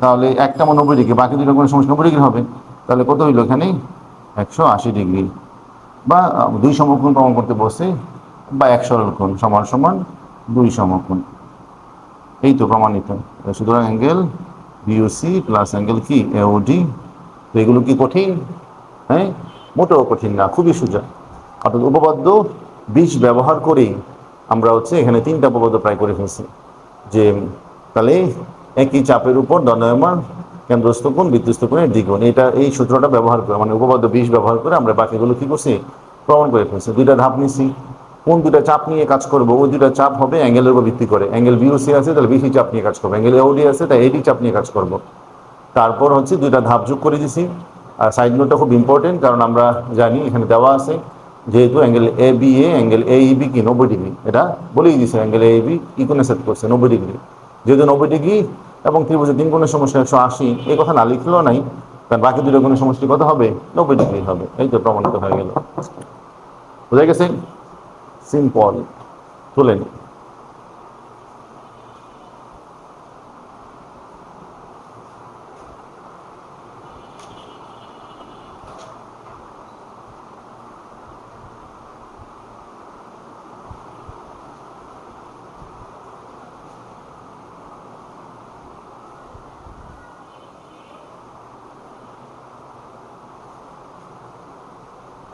তাহলে একটা 90 ডিগ্রি, বাকি দুটো কোণের সমষ্টি 90 ডিগ্রি হবে। তাহলে কত হইলো এখানে? 180 ডিগ্রি। বা 2 সমকোণ প্রমাণ করতে বসে, বা এক সরল কোণ সমান সমান 2 সমকোণ। এই তো প্রমাণিত। সুতরাং অ্যাঙ্গেল বিওসি প্লাস অ্যাঙ্গেল কি এওডি। তো এগুলো কি কঠিন? হ্যাঁ, মোটেও কঠিন না, খুবই সোজা। অর্থাৎ উপপাদ্য 20 ব্যবহার করেই আমরা হচ্ছে এখানে 3টা উপপাদ্য প্রায় করে ফেলছি। যে তাহলে একই চাপের উপর দণ্ডায়মান কেন্দ্রস্থ কোণ বৃত্তস্থ কোণের দ্বিগুণ, এটা এই সূত্রটা ব্যবহার করে, মানে উপপাদ্য 20 ব্যবহার করে আমরা বাকিগুলো কি করছি? প্রমাণ করে ফেলছি। 2টা ধাপ নিছি। কোন 2টা চাপ নিয়ে কাজ করবো? ওই 2টা চাপ হবে অ্যাঙ্গেলের উপর ভিত্তি করে। অ্যাঙ্গেল বিওসি আছে, তাহলে বিসি চাপ নিয়ে কাজ করবো। অ্যাঙ্গেল এওডি আছে, তাই এডি চাপ নিয়ে কাজ করবো। তারপর হচ্ছে 2টা ধাপ যোগ করে দিছি। আর সাইড নোটটা খুব ইম্পর্টেন্ট, কারণ আমরা জানি এখানে দেওয়া আছে যেহেতু angle A B angle A E B কি 90 ডিগ্রি, এটা বলেই দিছে। অ্যাঙ্গেল এইবি কি কোণে সেট করছে? 90 ডিগ্রি। যেহেতু 90 ডিগ্রি এবং ত্রিভুজের 3 কোণের সমষ্টি 180, এই কথা না লিখলেও নাই, কারণ বাকি দুটো কোণের সমষ্টি কত হবে? 90 ডিগ্রি হবে। এই তো প্রমাণিত হয়ে গেল। বুঝা গেছে? সিম্পল। তুলেন।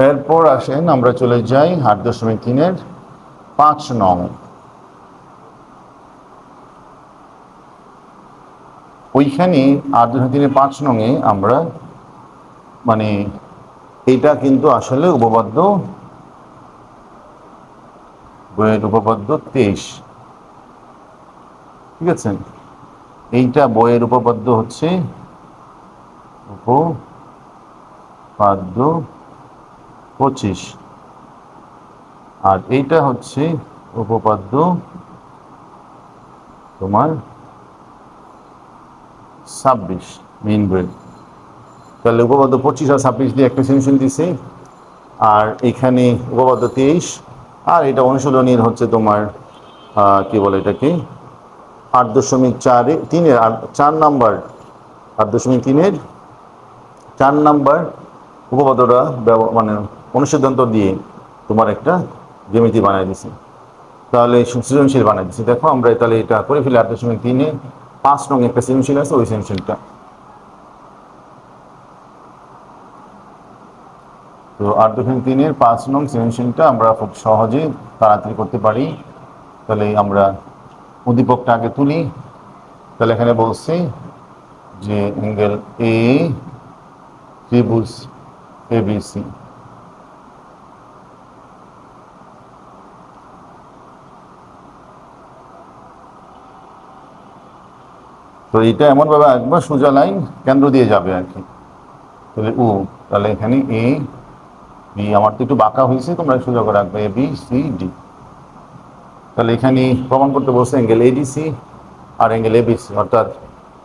এরপর আসেন আমরা চলে যাই 8.3-এর 5 নং। ওইখানে 8.3-এর 5 নংয়ে আমরা মানে এইটা কিন্তু আসলে উপপাদ্য, বইয়ের উপপাদ্য 23, ঠিক আছে। এইটা বইয়ের উপপাদ্য হচ্ছে উপপাদ্য 25, আর এইটা হচ্ছে উপপাদ্য তোমার 26 মেইন বই। তাহলে উপপাদ্য 25 আর 26 দিয়ে একটা সলিউশন দিছে, আর এখানে উপপাদ্য 23, আর এটা অনুশীলনীর হচ্ছে তোমার কি বলে এটাকে 8.3-এর 4 নাম্বার, 8.3-এর 4 নাম্বার উপপাদ্যটা মানে অনুসিদ্ধান্ত দিয়ে তোমার একটা জ্যামিতি বানাই দিছে, তাহলে সৃজনশীল বানাই দিছে। দেখো আমরা তাহলে এটা করে ফেলি। 8.3-এ 5 নং একটা সৃজনশীল আছে, ওই সৃজনশীলটা। তো 8.3-এর 5 নং সৃজনশীলটা আমরা খুব সহজে তাড়াতাড়ি করতে পারি। তাহলে আমরা উদ্দীপকটা আগে তুলি। তাহলে এখানে বলছি যে অ্যাঙ্গেল এ ত্রিভুজ এবিসি, তো এটা এমনভাবে একবার সোজা লাইন কেন্দ্র দিয়ে যাবে আর কি। তাহলে তাহলে এখানে এ বি, আমার তো একটু বাঁকা হয়েছে, তোমরা সোজা করে রাখবে এ বি সি ডি। তাহলে এখানে প্রমাণ করতে বলছে অ্যাঙ্গেল এডিসি আর অ্যাঙ্গেল এবিসি, অর্থাৎ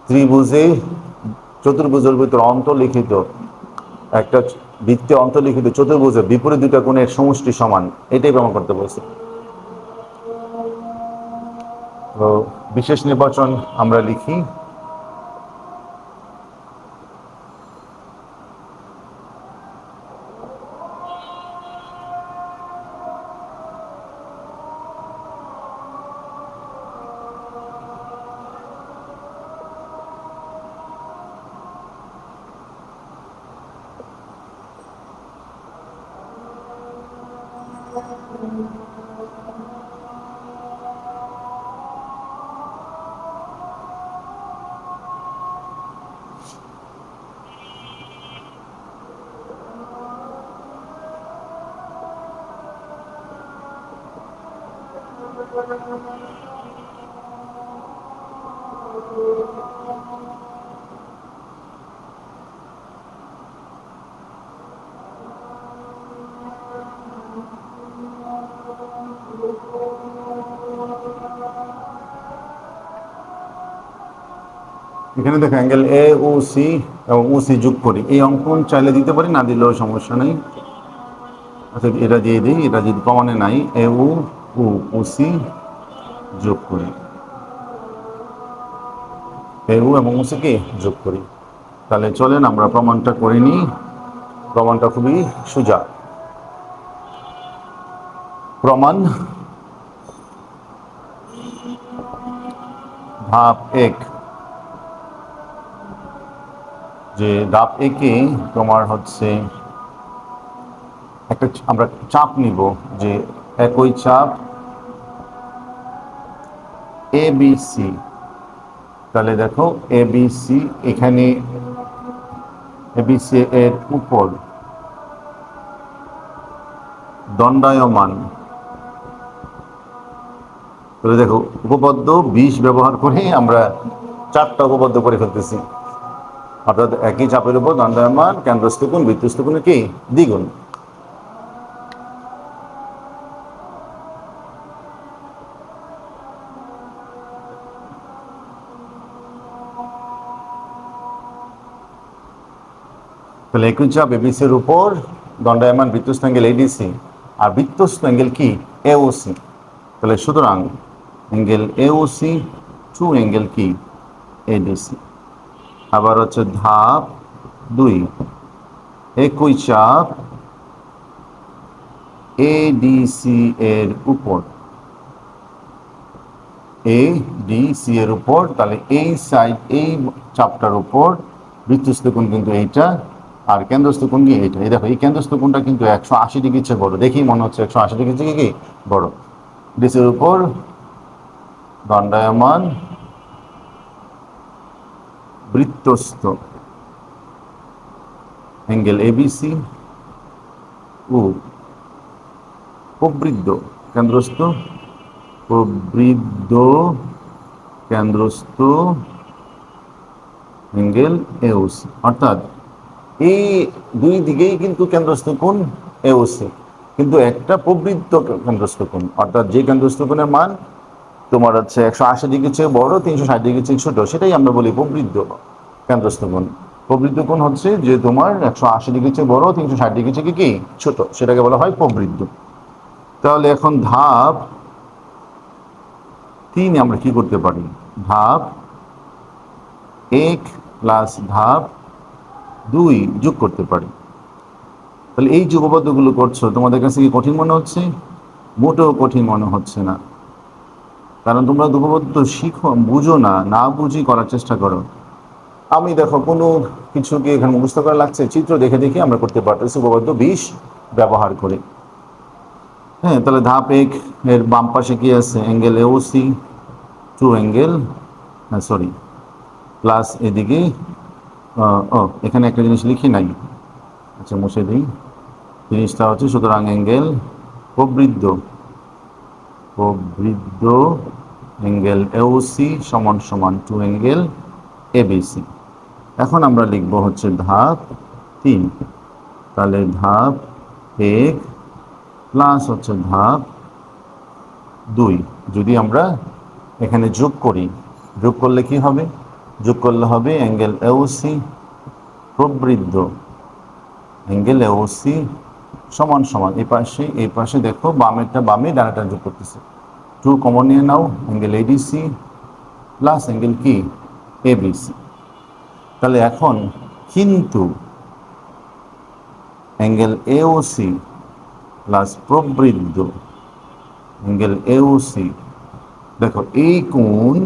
ত্রিভুজে চতুর্ভুজের ভিতর অন্তর্লিখিত একটা বৃত্তে অন্তর্লিখিত চতুর্ভুজের বিপরীত দুইটা কোণের সমষ্টি সমান, এটাই প্রমাণ করতে বলছে। তো বিশেষ নির্বাচন আমরা লিখি। এখানে দেখো অ্যাঙ্গেল এ ও সি এবং ও সি যোগ করি, এই অঙ্কন চাইলে দিতে পারি, না দিলেও সমস্যা নেই। আচ্ছা এটা দিয়ে দিই, এটা যদি প্রমাণে নাই, এ ও সি যোগ করি, এ এবং ও সি কে যোগ করি। তাহলে চলেন আমরা প্রমাণটা করে নিই। প্রমাণটা খুবই সোজা। প্রমাণ ধাপ 1, যে ধাপ 1-এ তোমার হচ্ছে একটা আমরা চাপ নিব, যে একই চাপ এ বি সি। তাহলে দেখো এ বি সি, এখানে এ বি সি এর উপর দণ্ডায়মান। তাহলে দেখো উপপাদ্য 20 ব্যবহার করে আমরা 4টা উপপাদ্য করে ফেলতেছি, অর্থাৎ একই চাপের উপর দণ্ডায়মান কেন্দ্রস্থ কোণ বৃত্তস্থ কোণের কি দ্বিগুণ। তাহলে একই চাপ এবিসির উপর দণ্ডায়মান বৃত্তস্থ অ্যাঙ্গেল এডিসি, আর বৃত্তস্থ অ্যাঙ্গেল কি এওসি। তাহলে সুতরাং অ্যাঙ্গেল এওসি টু অ্যাঙ্গেল কি এডিসি। আবার হচ্ছে ধাপ 2, একই চাপ এডিসি এর উপর, এডিসি এর উপর, তাহলে এই সাইড এই চাপটার উপর বৃত্তস্থ কোণ কিন্তু এইটা, আর কেন্দ্রস্থ কোণ কি এইটা, এই দেখো এই কেন্দ্রস্থ কোণটা কিন্তু 180 ডিগ্রির চেয়ে বড়, দেখেই মনে হচ্ছে 180 ডিগ্রির থেকে কি বড়। ডিসির উপর দণ্ডায়মান বৃত্তস্থ অ্যাঙ্গেল এবিসি ও প্রবৃদ্ধ কেন্দ্রস্থ প্রবৃদ্ধ কেন্দ্রস্থ অ্যাঙ্গেল এওসি, অর্থাৎ এই দুই দিকেই কিন্তু কেন্দ্রস্থ কোণ এওসি, কিন্তু একটা প্রবৃদ্ধ কেন্দ্রস্থ কোণ, অর্থাৎ যে কেন্দ্রস্থ কোণের মান তোমার হচ্ছে 180 ডিগ্রির চেয়ে বড়, 360 ডিগ্রির চেয়ে ছোট, সেটাই আমরা বলি প্রবৃদ্ধ কেন্দ্রস্থ কোণ। প্রবৃদ্ধ কোণ হচ্ছে যে তোমার 180 ডিগ্রির চেয়ে বড়, 360 ডিগ্রি থেকে কি ছোট, সেটাকে বলা হয় প্রবৃদ্ধ। তাহলে এখন ধাপ 3 আমরা কি করতে পারি, ধাপ 1 প্লাস ধাপ 2 যোগ করতে পারি। তাহলে এই যে উপপাদ্যগুলো করছো তোমাদের কাছে কি কঠিন মনে হচ্ছে? মোটেও কঠিন মনে হচ্ছে না, কারণ তোমরা উপপাদ্য শিখো, বুঝো না, না বুঝি করার চেষ্টা করো। আমি দেখো কোনো কিছুকে এখানে মুখস্থ করা লাগছে, চিত্র দেখে দেখে আমরা করতে পারতেছি উপপাদ্য 20 ব্যবহার করে। হ্যাঁ, তাহলে ধাপ 1 এর বাম পাশে কি আছে, angle A O C two angle sorry plus এদিকে এখানে একটা জিনিস লিখি নাই, আচ্ছা মুছে দিই। জিনিসটা হচ্ছে সুতরাং অ্যাঙ্গেল প্রবৃদ্ধ প্রবৃদ্ধ অ্যাঙ্গেল এওসি সমান সমান টু অ্যাঙ্গেল এবিসি। এখন আমরা লিখব হচ্ছে ধাপ 3, তাহলে ধাপ 1 প্লাস হচ্ছে ধাপ 2 যদি আমরা এখানে যোগ করি, যোগ করলে কি হবে, যোগ করলে হবে অ্যাঙ্গেল এওসি প্রবৃদ্ধ অ্যাঙ্গেল এওসি সমান সমান এই পাশে দেখো বামেরটা বামে, ডানাটা যোগ করতেছে, 2 কমন নিয়ে নাও, অ্যাঙ্গেল এডিসি প্লাস অ্যাঙ্গেল কি এবিসি। তাহলে এখন কিন্তু অ্যাঙ্গেল এওসি প্লাস প্রবৃদ্ধ অ্যাঙ্গেল এওসি, দেখো এই কোণ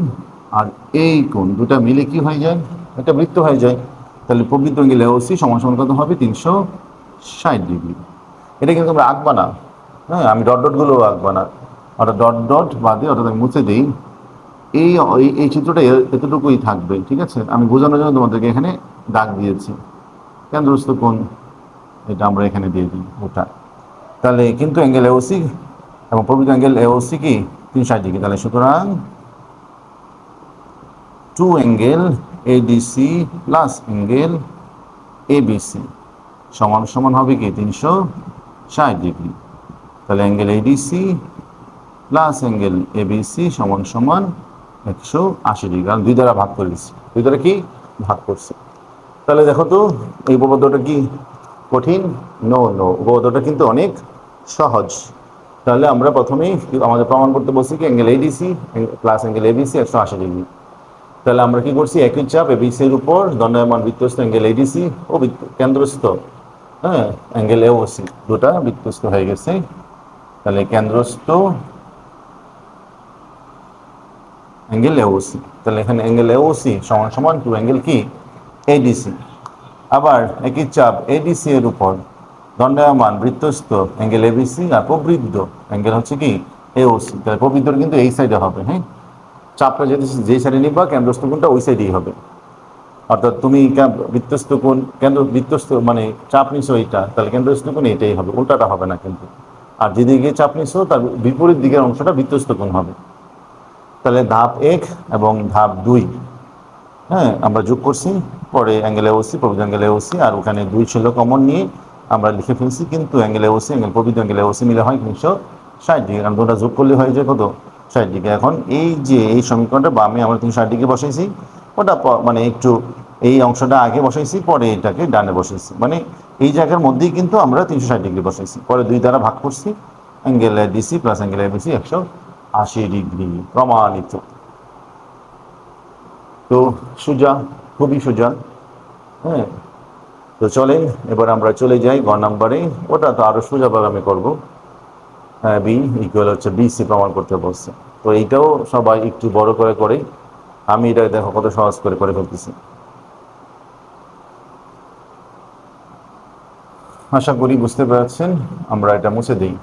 আর এই কোণ দুটা মিলে কি হয়ে যায়, একটা বৃত্ত হয়ে যায়। তাহলে প্রবৃদ্ধ অ্যাঙ্গেল এওসি সমান সমান কত হবে, 360 ডিগ্রি। এটা কিন্তু আমরা আঁকবা না, হ্যাঁ আমি ডট ডটগুলো আঁকবা না, অর্থাৎ ডট ডট বাদে, অর্থাৎ আমি মুছে দিই, এই এই চিত্রটা এতটুকুই থাকবে, ঠিক আছে। আমি বোঝানোর জন্য তোমাদেরকে এখানে দাগ দিয়েছি, কেন্দ্রস্থ কোণ এটা আমরা এখানে দিয়ে দিই ওটা। তাহলে কিন্তু অ্যাঙ্গেল এওসি এবং প্রবৃদ্ধ অ্যাঙ্গেল এওসি কি 360 ডিগ্রি, তাহলে সুতরাং 2 angle A D C plus angle ABC সমান সমান হবে কি 360 ডিগ্রি। তাহলে angle A D C plus angle ABC সমান সমান 180 ডিগ্রি, কারণ 2 দ্বারা ভাগ করে দিচ্ছি, 2 দ্বারা কি ভাগ করছি। তাহলে দেখো তো এই উপপাদ্যটা কি কঠিন? নো, উপপাদ্যটা কিন্তু অনেক সহজ। তাহলে আমরা প্রথমেই আমাদের প্রমাণ করতে বলছি কি angle A D C plus angle ABC 180 degree. তাহলে আমরা কি করছি, একই চাপ এবিসির উপর দণ্ডায়মান বৃত্তস্থ অ্যাঙ্গেল এডিসি ও কেন্দ্রস্থ হ্যাঁ অ্যাঙ্গেল এওসি, দুটা বৃত্তস্থ হয়ে গেছে। তাহলে কেন্দ্রস্থ অ্যাঙ্গেল এওসি, তাহলে এখানে অ্যাঙ্গেল এওসি সমান সমান 2 অ্যাঙ্গেল কি এডিসি। আবার একই চাপ এডিসি এর উপর দণ্ডায়মান বৃত্তস্থ অ্যাঙ্গেল এবিসি আর প্রবৃদ্ধ অ্যাঙ্গেল হচ্ছে কি এওসি। তাহলে প্রবৃদ্ধর কিন্তু এই সাইডে হবে, হ্যাঁ চাপটা যদি যেই সাইডে নিবা কেন্দ্রস্থ কোণটা ওই সাইডেই হবে। অর্থাৎ তুমি বৃত্তস্থ কোণ বৃত্তস্থ মানে চাপ নিছো এইটা, তাহলে কেন্দ্রস্থ কোণ এটাই হবে, উল্টাটা হবে না কিন্তু। আর যেদিকে চাপ নিছো তার বিপরীত দিকের অংশটা বৃত্তস্থ কোণ হবে। তাহলে ধাপ 1 এবং ধাপ 2 হ্যাঁ আমরা যোগ করছি, পরে অ্যাঙ্গেল এওসি প্রবৃদ্ধ অ্যাঙ্গেল এওসি, আর ওখানে 2 ছিল কমন নিয়ে আমরা লিখে ফেলছি, কিন্তু অ্যাঙ্গেল এওসি অ্যাঙ্গেল প্রবৃদ্ধ অ্যাঙ্গেল এওসি মিলে হয় 360 ডিগ্রি, কারণ দুটা যোগ করলে হয়ে যায় কত 60 ডিগ্রি। এখন এই যে এই সমীকরণটা বামে আমরা 360 ডিগ্রি বসাইছি, ওটা মানে একটু এই অংশটা আগে বসাইছি, পরে এটাকে ডানে বসাইছি, মানে এই জায়গার মধ্যেই কিন্তু আমরা 360 ডিগ্রি বসাইছি, পরে 2 দ্বারা ভাগ করছি, angle DC plus angle ABC 180 degree প্রমাণিত। তো সোজা, খুবই সোজা। হ্যাঁ, তো চলেন এবার আমরা চলে যাই গ নাম্বারে, ওটা তো আরো সোজাভাবে আমি করবো। বি ইকুয়াল হচ্ছে বিসি প্রমাণ করতে বলছে, তো এইটাও সবাই একটু বড় করে করে, আমি এটা দেখো কত সহজ করে করে ফেলতেছি। আশা করি বুঝতে পেরেছেন। আমরা এটা মুছে দিই।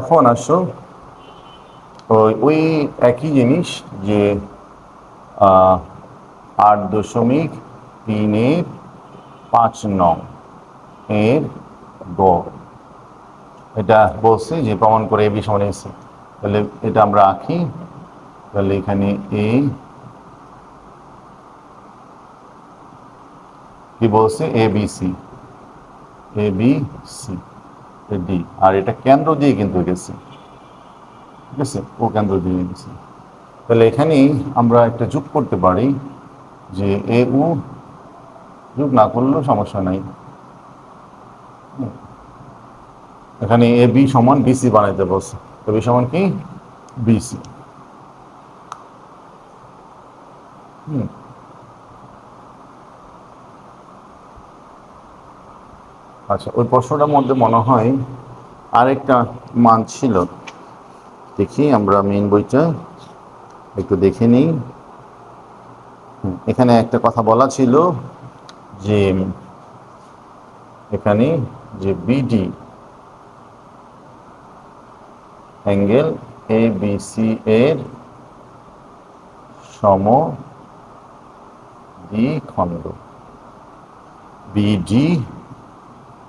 এখন আসো ওই একই জিনিস যে 8.3-5 এর গ, এটা বলছি যে প্রমাণ করে এবি সমান এসি। তাহলে এটা আমরা আঁকি। তাহলে এখানে এ কি বলছে, এ বি সি, এ বি সি ডি, আর এটা কেন্দ্র দিয়ে কিন্তু গেছে, ঠিক আছে, ও কেন্দ্র দিয়ে গেছে। তাহলে এখানেই আমরা একটা যোগ করতে পারি যে এ উ, যোগ না করলেও সমস্যা নাই, এখানে এ বি সমান বিসি বানাইতে বলছে। এ বি সমান কি, বিসি। আচ্ছা, ওই প্রশ্নটার মধ্যে মনে হয় আরেকটা মান ছিল, দেখি আমরা মেইন বইটা একটু দেখে নিই। এখানে একটা কথা বলা ছিল যে এখানে যে B D angle A B C এর সমদ্বিখণ্ড, বিডি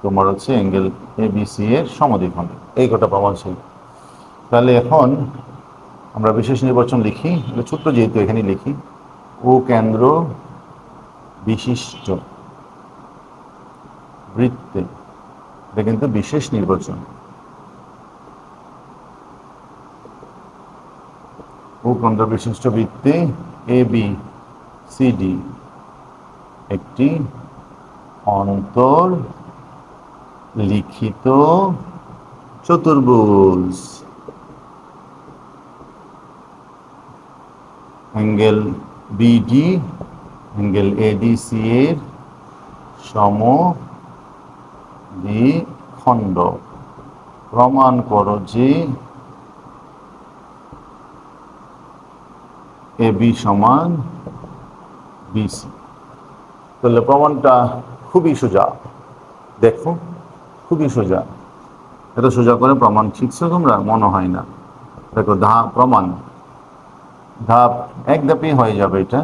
তোমার হচ্ছে অ্যাঙ্গেল এ বি সি এর সমদ্বিখণ্ড, এই কটা প্রমাণ ছিল। তাহলে এখন আমরা বিশেষ নির্বাচন লিখি, ছোট্ট যেহেতু এখানে লিখি, ও কেন্দ্র বিশিষ্ট বৃত্তে, এটা কিন্তু বিশেষ নির্বাচন, ও কেন্দ্র বিশিষ্ট বৃত্তে এ বি সি ডি একটি অন্তর লিখিত চতুর্ভুজ, অ্যাঙ্গেল বিডি অ্যাঙ্গেল এডিসি এর সমদ্বিখণ্ড। প্রমাণ করো যে এ বি সমান বিসি। তাহলে প্রমাণটা খুবই সোজা, দেখো খুবই সোজা। এত সোজা করে প্রমাণ শিখছো তোমরা, মনে হয় না। দেখো প্রমাণ ধাপ এক ধাপেই হয়ে যাবে এটা।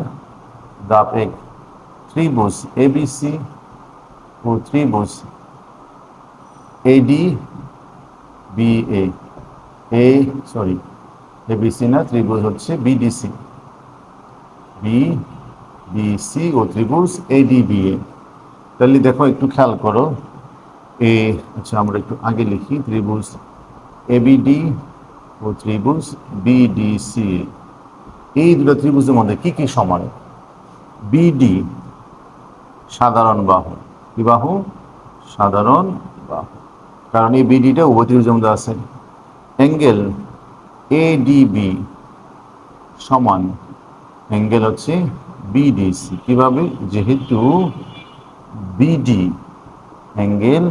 ধাপ এক, ত্রিভুজ এবিসি ও ত্রিভুজ এডি বিএ, সরি এবিসি না, ত্রিভুজ হচ্ছে বিডিসি, বিডিসি ও ত্রিভুজ এডিবিএ। তাহলে দেখো একটু খেয়াল করো, আচ্ছা আমরা একটু আগে লিখি, ত্রিভুজ এবিডি ও ত্রিভুজ বিডিসি, এই দুটো ত্রিভুজের মধ্যে কি কি সমান? বিডি সাধারণ বাহু, কি বাহু? সাধারণ বাহু, কারণ এই বিডিটা উভয় ত্রিভুজের মধ্যে আছে। অ্যাঙ্গেল এডিবি সমান অ্যাঙ্গেল হচ্ছে বিডিসি, কিভাবে? যেহেতু বিডি অ্যাঙ্গেল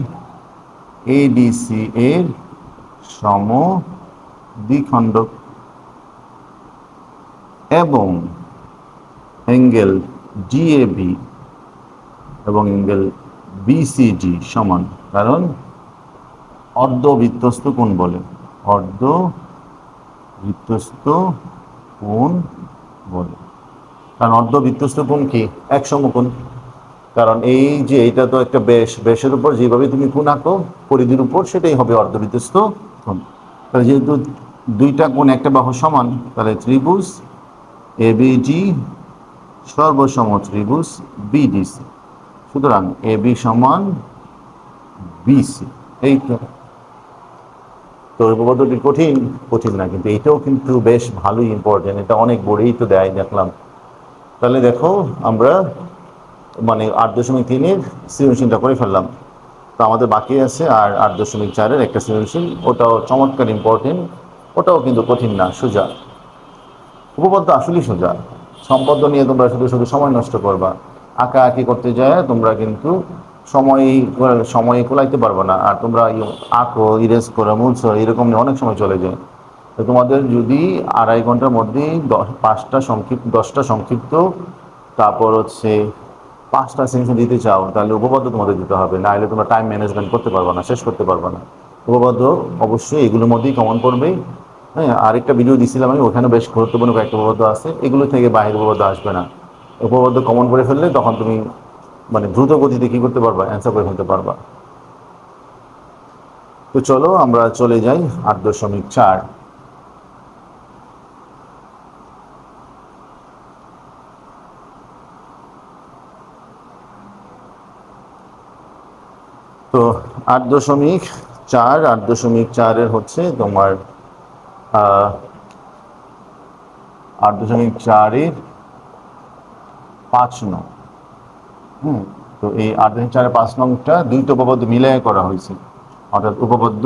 এডিসি এর সমদ্বিখণ্ডক এবং অ্যাঙ্গেল ডিএবি এবং অ্যাঙ্গেল বিসিডি সমান, কারণ অর্ধবৃত্তস্থ কোণ বলে, অর্ধবৃত্তস্থ কোণ বলে। কারণ অর্ধবৃত্তস্থ কোণ কি? এক সমকোণ। কারণ এই যে এটা তো একটা বেশের উপর যেভাবে তুমি কোণ আঁকো পরিধির উপর, সেটাই হবে অর্ধবৃত্তস্থ কোণ। তাহলে যেহেতু দুইটা কোণ একটা বাহু সমান, তাহলে ত্রিভুজ এবিডি সর্বসম ত্রিভুজ বিডিসি, সুতরাং এবি সমান বিসি। এই তো উপপাদ্যটি কঠিন না, কিন্তু এটাও কিন্তু বেশ ভালোই ইম্পর্টেন্ট, এটা অনেক বড়ই তো দেয় দেখলাম। তাহলে দেখো আমরা মানে 8.3-এর সৃজনশীলটা করে ফেললাম, তো আমাদের বাকি আছে আর 8.4-এর একটা সৃজনশীল, ওটাও চমৎকার ইম্পর্টেন্ট, ওটাও কিন্তু কঠিন না, সোজা। উপপাদ্য আসলেই সোজা। সম্পদ্য নিয়ে তোমরা শুধু শুধু সময় নষ্ট করবা, আঁকা আঁকি করতে যায় তোমরা কিন্তু সময় সময় কুলাইতে পারবে না, আর তোমরা আঁকো, ইরেজ করো, মুছো, এরকম নিয়ে অনেক সময় চলে যায়। তো তোমাদের যদি 2.5 ঘন্টার মধ্যেই 10টা সংক্ষিপ্ত, তারপর হচ্ছে 5টা সেন্টেন্স দিতে চাও, তাহলে উপপাদ্য তোমাদের দিতে হবে, না হলে তোমরা টাইম ম্যানেজমেন্ট করতে পারবে না, শেষ করতে পারবে না। উপপাদ্য অবশ্যই এগুলোর মধ্যেই কমন পড়বে। হ্যাঁ, আরেকটা ভিডিও দিছিলাম আমি, ওখানে বেশ গুরুত্বপূর্ণ কয়েকটা উপপাদ্য আছে, এগুলো থেকে বাইরের উপপাদ্য আসবে না। উপপাদ্য কমন করে ফেললে তখন তুমি মানে দ্রুত গতিতে কি করতে পারবা, অ্যান্সার করে ফেলতে পারবা। তো চলো আমরা চলে যাই 8.4। তো 8.4, 8.4-এর হচ্ছে তোমার 8.4-এর 5 নং। তো এই 8.4-5 নংটা দুইটা উপপাদ্য মিলাই করা হয়েছে, অর্থাৎ উপপাদ্য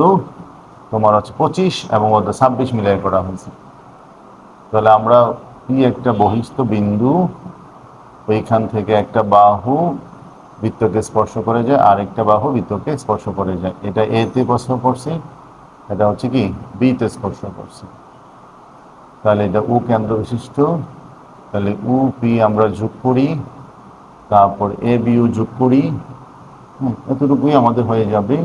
তোমার হচ্ছে 25 এবং 26 মিলাই করা হয়েছে। তাহলে আমরা কি একটা বহিস্থ বিন্দু, ওইখান থেকে একটা বাহু বৃত্তকে স্পর্শ করে যায়, আরেকটা বাহু বৃত্তকে স্পর্শ করে যায়, এটা এ তে স্পর্শ করছে, এটা হচ্ছে কি বি তে স্পর্শ করছে। তাহলে এটা উ কেন্দ্র বিশিষ্ট, তাহলে উ পি আমরা যোগ করি, তারপর এ বিও যোগ করি, এতটুকুই আমাদের হয়ে যাবে।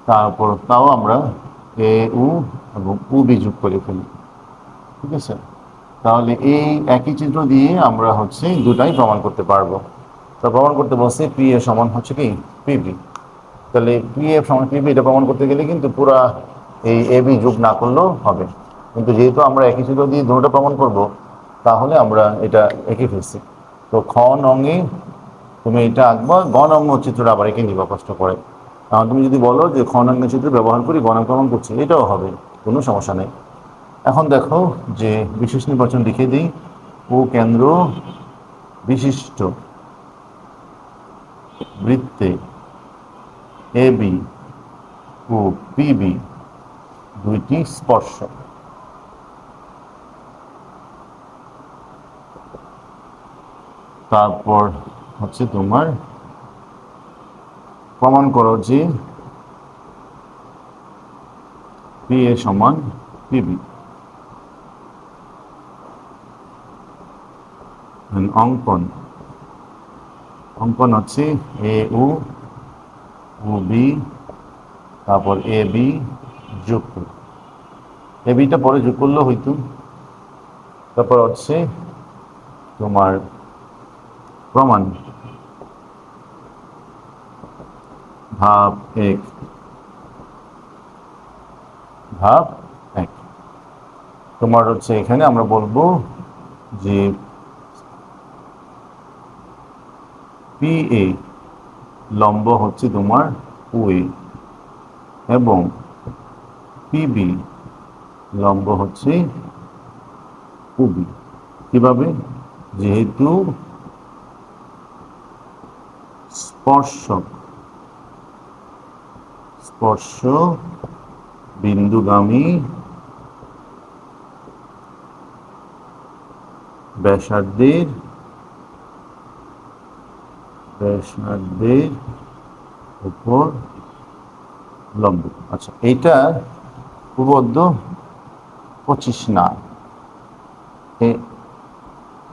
তারপর তাও আমরা এ উ এবং উ বি যোগ করে ফেলি, ঠিক আছে। তাহলে এই একই চিত্র দিয়ে আমরা হচ্ছে দুটাই প্রমাণ করতে পারবো। তো প্রমাণ করতে বলছে পি এ সমান হচ্ছে কি পিবি। তাহলে পি এফ সমান পিবি, এটা প্রমাণ করতে গেলে কিন্তু পুরা এই এ বি যোগ না করলেও হবে, কিন্তু যেহেতু আমরা একই চিত্র দিয়ে দুটো প্রমাণ করব, তাহলে আমরা এটা একই ফেলছি। তো খ নঙে তুমি এটা আঁকবা, গ নং চিত্রটা আবার এঁকে নিবা কষ্ট করে। কারণ তুমি যদি বলো যে খ নং চিত্র ব্যবহার করি গ নং প্রমাণ করছি, এটাও হবে, কোনো সমস্যা নেই। এখন দেখো যে বিশেষ নির্বাচন লিখে দিই, ও কেন্দ্র বিশিষ্ট বৃত্তে এ বি ও পিবি দুইটি স্পর্শক। তারপর হচ্ছে তোমার প্রমাণ করো যে পি এ সমান পিবি। অঙ্কন, অঙ্কন হচ্ছে এ ও বি, তারপর এ বি যোগ করি, এ বিটা পরে যোগ করলেও হইতো। তারপর হচ্ছে তোমার প্রমাণ, ধাপ 1, ধাপ 1 তোমার হচ্ছে এখানে আমরা বলবো যে পি এ লম্ব হচ্ছে তোমার ও এ, এবং পিবি লম্ব হচ্ছে ওবি। কিভাবে? যেহেতু স্পর্শক, স্পর্শ বিন্দুগামী ব্যাসার্ধের উপর লম্ব। আচ্ছা, এইটা উপপাদ্য 25 না,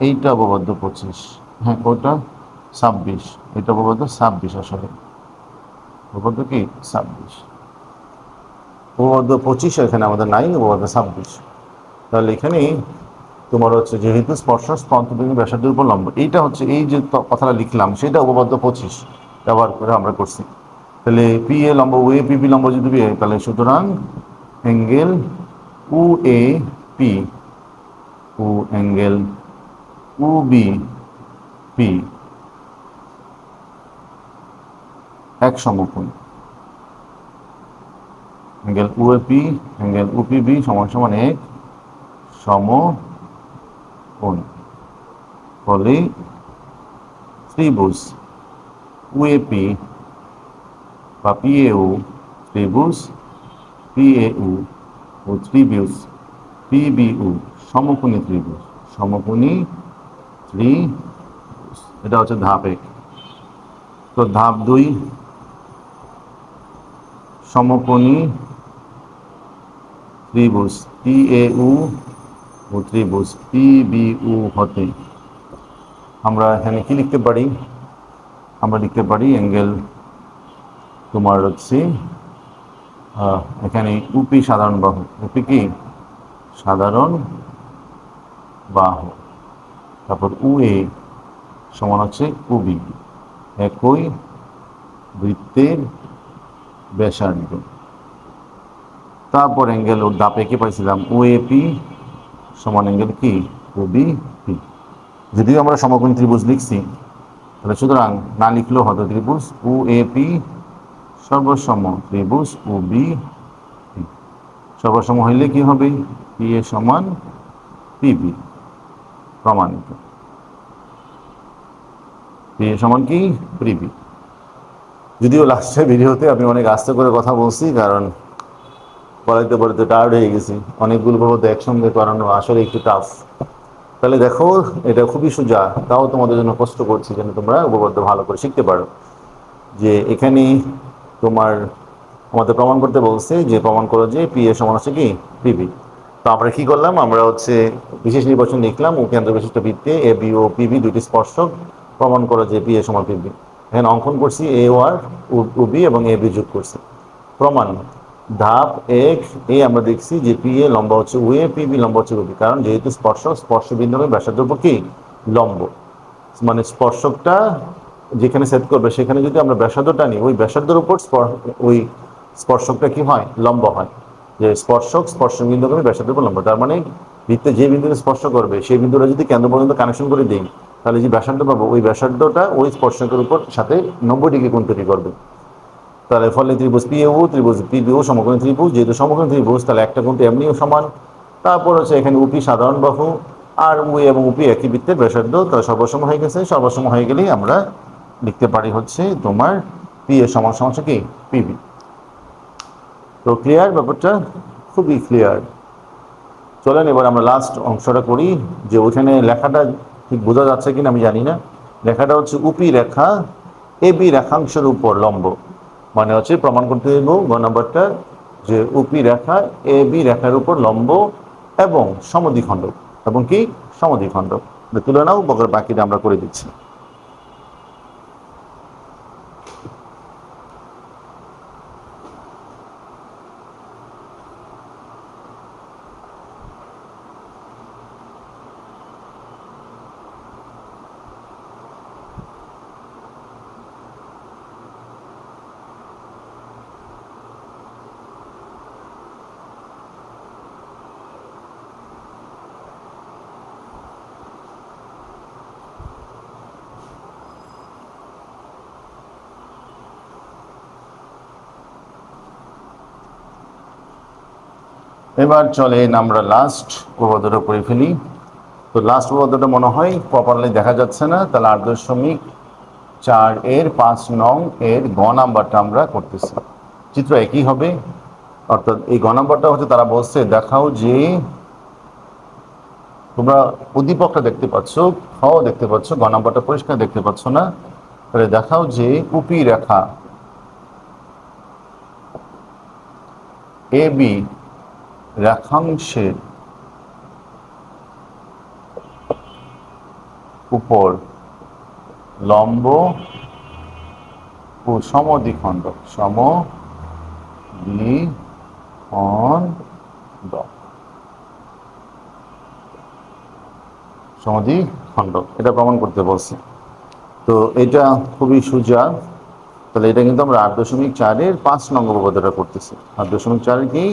এইটা উপপাদ্য 25, হ্যাঁ ওটা 26, এটা উপপাদ্য 26, আসলে উপপাদ্য কি 26, উপপাদ্য 25 এখানে আমাদের নাই, উপপাদ্য 26। তাহলে এখানে তোমার হচ্ছে যেহেতু স্পর্শ স্পন্দবিন্দু ব্যাসার্ধের উপর লম্ব, এইটা হচ্ছে এই যে কথাটা লিখলাম সেটা উপপাদ্য 25 ব্যবহার করে আমরা করছি। তাহলে পি এ লম্ব ও এ পিবি লম্ব যদি বি, তাহলে সুতরাং অ্যাঙ্গেল ও এ পি ও অ্যাঙ্গেল ও বি পি এক সমকোণ। Angle O A P angle O P B সমান সমান এক সমকোণ। ফলে ত্রিভুজ ও এ পি বা পি এ ও, ত্রিভুজ পি এ ও ত্রিভুজ পি বি ও সমকোণী ত্রিভুজ, সমকোণী ত্রিভুজ। এটা হচ্ছে ধাপ 1। তো ধাপ 2, সমকোণী ত্রিভুজ পি এ ইউ ও ত্রিভুজ পি বি ইউ হতে আমরা এখানে কি লিখতে পারি? আমরা লিখতে পারি অ্যাঙ্গেল তোমার হচ্ছে এখানে উপি সাধারণ বাহু, উপি কি সাধারণ বাহু, তারপর উ এ সমান হচ্ছে উবি, একই বৃত্তের ব্যাসার্ধ। তারপর অ্যাঙ্গেল ওর দাপে কি পাইছিলাম? ও এ পি সমান অ্যাঙ্গেল কি ওবি পি। যদিও আমরা সমকোণী ত্রিভুজ লিখছি, তাহলে সুতরাং না লিখলেও হতো ত্রিভুজ ও এ পি সর্বসম ত্রিভুজ ও বি পি। সর্বসম হইলে কি হবে? পি এ সমান পিবি, প্রমাণিত। পি এ সমান কি পিবি। যদিও লাস্টের ভিডিওতে আমি অনেক আস্তে করে কথা বলছি, কারণ পড়াইতে পড়াইতে টায়ার্ড হয়ে গেছি। অনেকগুলো উপপাদ্য একসঙ্গে করানো আসলে একটু টাফ। তাহলে দেখো, এটা খুবই সোজা, তাও তোমাদের জন্য কষ্ট করছি যেন তোমরা উপপাদ্য ভালো করে শিখতে পারো। যে এখানে তোমার আমাদের প্রমাণ করতে বলছে, যে প্রমাণ করো যে পি এ সমান হচ্ছে কি পিবি। তো আমরা কি করলাম? আমরা হচ্ছে বিশেষ নির্বাচন লিখলাম, ও কেন্দ্র বিশিষ্ট বৃত্তে এ বি ও পিবি দুটি স্পর্শক, প্রমাণ করো যে পি এ সমান পিবি। এখানে অঙ্কন করছি এ ও আর ও বি এবং এ বি যোগ করছি। প্রমাণ ধাপ 1 এ আমরা দেখছি যে পি এ লম্বা হচ্ছে ও এ, পিবি লম্বা হচ্ছে ওবি। কারণ যেহেতু স্পর্শক, স্পর্শ বিন্দু ব্যাসার্ধের উপর কি লম্ব, মানে স্পর্শকটা যেখানে সেট করবে সেখানে যদি আমরা ব্যাসার্ধটা নিই, ওই ব্যাসার্ধের উপর ওই স্পর্শকটা কি হয়? লম্ব হয়। যে স্পর্শক স্পর্শ বিন্দু করে ব্যাসার্ধের উপর লম্ব, তার মানে বৃত্তে যে বিন্দুতে স্পর্শ করবে সেই বিন্দুটা যদি কেন্দ্র পর্যন্ত কানেকশন করে দিই, তাহলে যে ব্যাসার্ধ পাবো ওই ব্যাসার্ধটা ওই স্পর্শকের উপর সাথে 90 ডিগ্রি কোণ তৈরি করবে। তাহলে ফলে ত্রিভুজ পি এ ও ত্রিভুজ পি বি ও সমকোণী ত্রিভুজ, যেহেতু সমকোণী ত্রিভুজ তাহলে একটা কোণ তো এমনিও সমান। তারপর হচ্ছে এখানে উপি সাধারণ বাহু, আর উ এবং উপি একই বৃত্তের ব্যাসার্ধ, তাহলে সর্বসম হয়ে গেছে। সর্বসম হয়ে গেলেই আমরা লিখতে পারি হচ্ছে তোমার পি এর সমান সমান হচ্ছে কি পিবি। তো ক্লিয়ার? ব্যাপারটা খুবই ক্লিয়ার। চলেন এবার আমরা লাস্ট অংশটা করি। যে ওইখানে লেখাটা ঠিক বোঝা যাচ্ছে কিনা আমি জানি না। লেখাটা হচ্ছে উপি রেখা এ বি রেখাংশের উপর লম্ব, মানে হচ্ছে প্রমাণ করতে দেব গ নাম্বারটা, যে উপি রেখা এ বি রেখার উপর লম্ব এবং সমদ্বিখণ্ডক, এবং কি সমদ্বিখণ্ডক। তুলে নাও, বাকিটা আমরা করে দিচ্ছি। এবার চলেন আমরা লাস্ট উপপাদ্যটা করে ফেলি। তো লাস্ট উপপাদ্যটা মনে হয় প্রপারলি দেখা যাচ্ছে না, তাহলে 8.4 এর 5 নং এর গ নাম্বারটা আমরা করতেছি। চিত্র একই হবে, অর্থাৎ এই গ নাম্বারটা হচ্ছে তারা বলছে দেখাও যে, তোমরা উদ্দীপকটা দেখতে পাচ্ছ, খ দেখতে পাচ্ছ, গ নাম্বারটা পরিষ্কার দেখতে পাচ্ছ না। তাহলে দেখাও যে উপি রেখা এ বি রেখাংশের উপর লম্ব ও সমদ্বিখণ্ডক সমদ্বিখণ্ডক এটা প্রমাণ করতে বলছে। তো এটা খুবই সোজা। তাহলে এটা কিন্তু আমরা 8.4 এর 5 নং উপপাদ্যটা করতেছি। 8.4 এর কি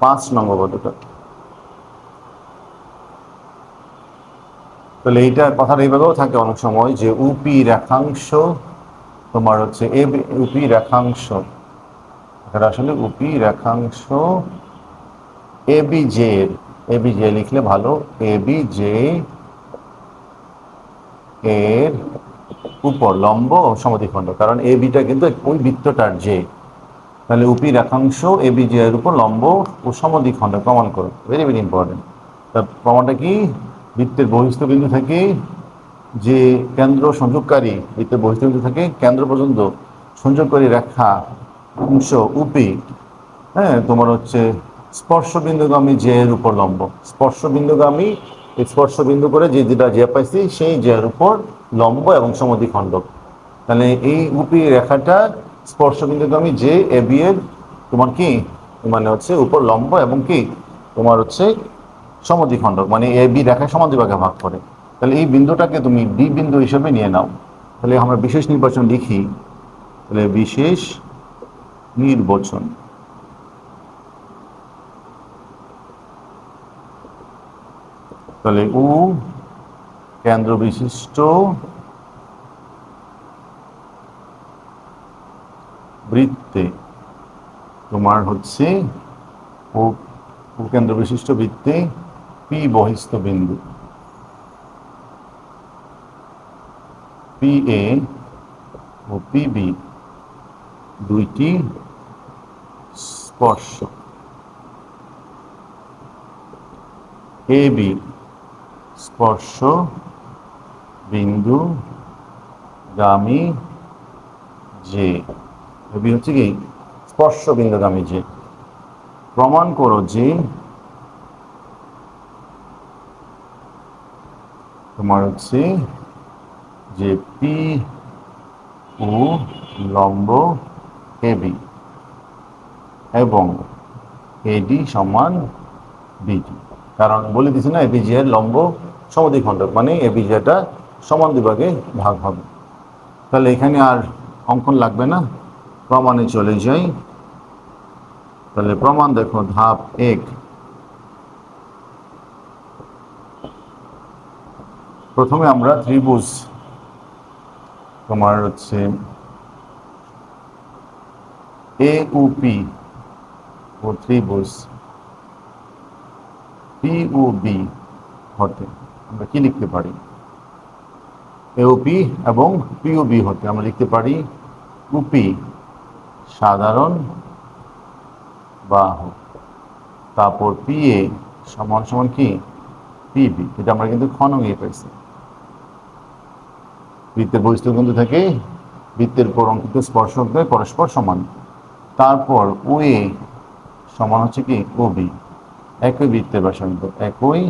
5 নং উপপাদ্যটা। তাহলে এইটা কথাটা এইভাবেও থাকে অনেক সময়, যে উপি রেখাংশ তোমার হচ্ছে এ উপি রেখাংশ, এটা আসলে উপি রেখাংশ A B J, A B J লিখলে ভালো, এ বি জে এর উপর লম্ব ও সমদ্বিখণ্ড, কারণ এ বিটা কিন্তু ওই বৃত্তটার যে, তাহলে উপি রেখাংশ এ বি জে এর উপর লম্ব ও সমদ্বিখণ্ড প্রমাণ করো। Very very important. তার প্রমাণটা কি? বৃত্তের বহিস্থ বিন্দু থেকে যে কেন্দ্র সংযোগকারী বৃত্তের বহিঃস্থবিন্দু থেকে কেন্দ্র পর্যন্ত সংযোগকারী রেখা অংশ উপি, হ্যাঁ, তোমার হচ্ছে স্পর্শবিন্দুগামী জে এর উপর লম্ব। স্পর্শবিন্দুগামী, স্পর্শবিন্দু করে যে যেটা জে পাইছি সেই জে এর উপর লম্ব এবং সমদ্বিখণ্ডক। তাহলে এই উপি রেখাটা স্পর্শবিন্দুগামী জে এ বি এর তোমার কি মানে হচ্ছে উপর লম্ব এবং কি তোমার হচ্ছে সমদ্বিখণ্ডক, মানে এ বি রেখা সমাদ্বিভাগে ভাগ করে। তাহলে এই বিন্দুটাকে তুমি ডি বিন্দু হিসেবে নিয়ে নাও। তাহলে আমরা বিশেষ নির্বাচন লিখি, তাহলে বিশেষ নির্বাচন, তাহলে উ কেন্দ্র বিশিষ্ট বৃত্তে তোমার হচ্ছে ও কেন্দ্র বিশিষ্ট বৃত্তে পি বহিস্থ বিন্দু, পি এ ও পি বি দুইটি স্পর্শ, এ বি স্পর্শ বিন্দু গামী যে, এ বি হচ্ছে কি স্পর্শ বিন্দুগামী যে। প্রমাণ করো যে তোমার হচ্ছে যে পি ও লম্ব এ বি এবং এডি সমান বিডি। কারণ বলে দিছি না এবিজি এর লম্ব সমদ্বিখণ্ডক, মানে এবিজিটা সমান দুভাগে ভাগ হবে। তাহলে এখানে আর অঙ্কন লাগবে না, প্রমাণে চলে যাই। তাহলে প্রমাণ দেখো, ধাপ 1, প্রথমে আমরা ত্রিভুজ তোমার হচ্ছে এ ও পি ও ত্রিভুজ পি ও বি হতে আমরা কি লিখতে পারি, এওপি এবং পিওবি হতে আমরা লিখতে পারি উপি সাধারণ বাহু, তারপর পিএ সমান সমান কি পিবি। এটা আমরা কিন্তু খনঙে পাইছি। বৃত্তের বহিঃস্থবিন্দু থেকে বৃত্তের উপর অঙ্কিত স্পর্শকদ্বয় পরস্পর সমান। তারপর ওএ সমান হচ্ছে কি ওবি, একই বৃত্তের ব্যাসার্ধ, একই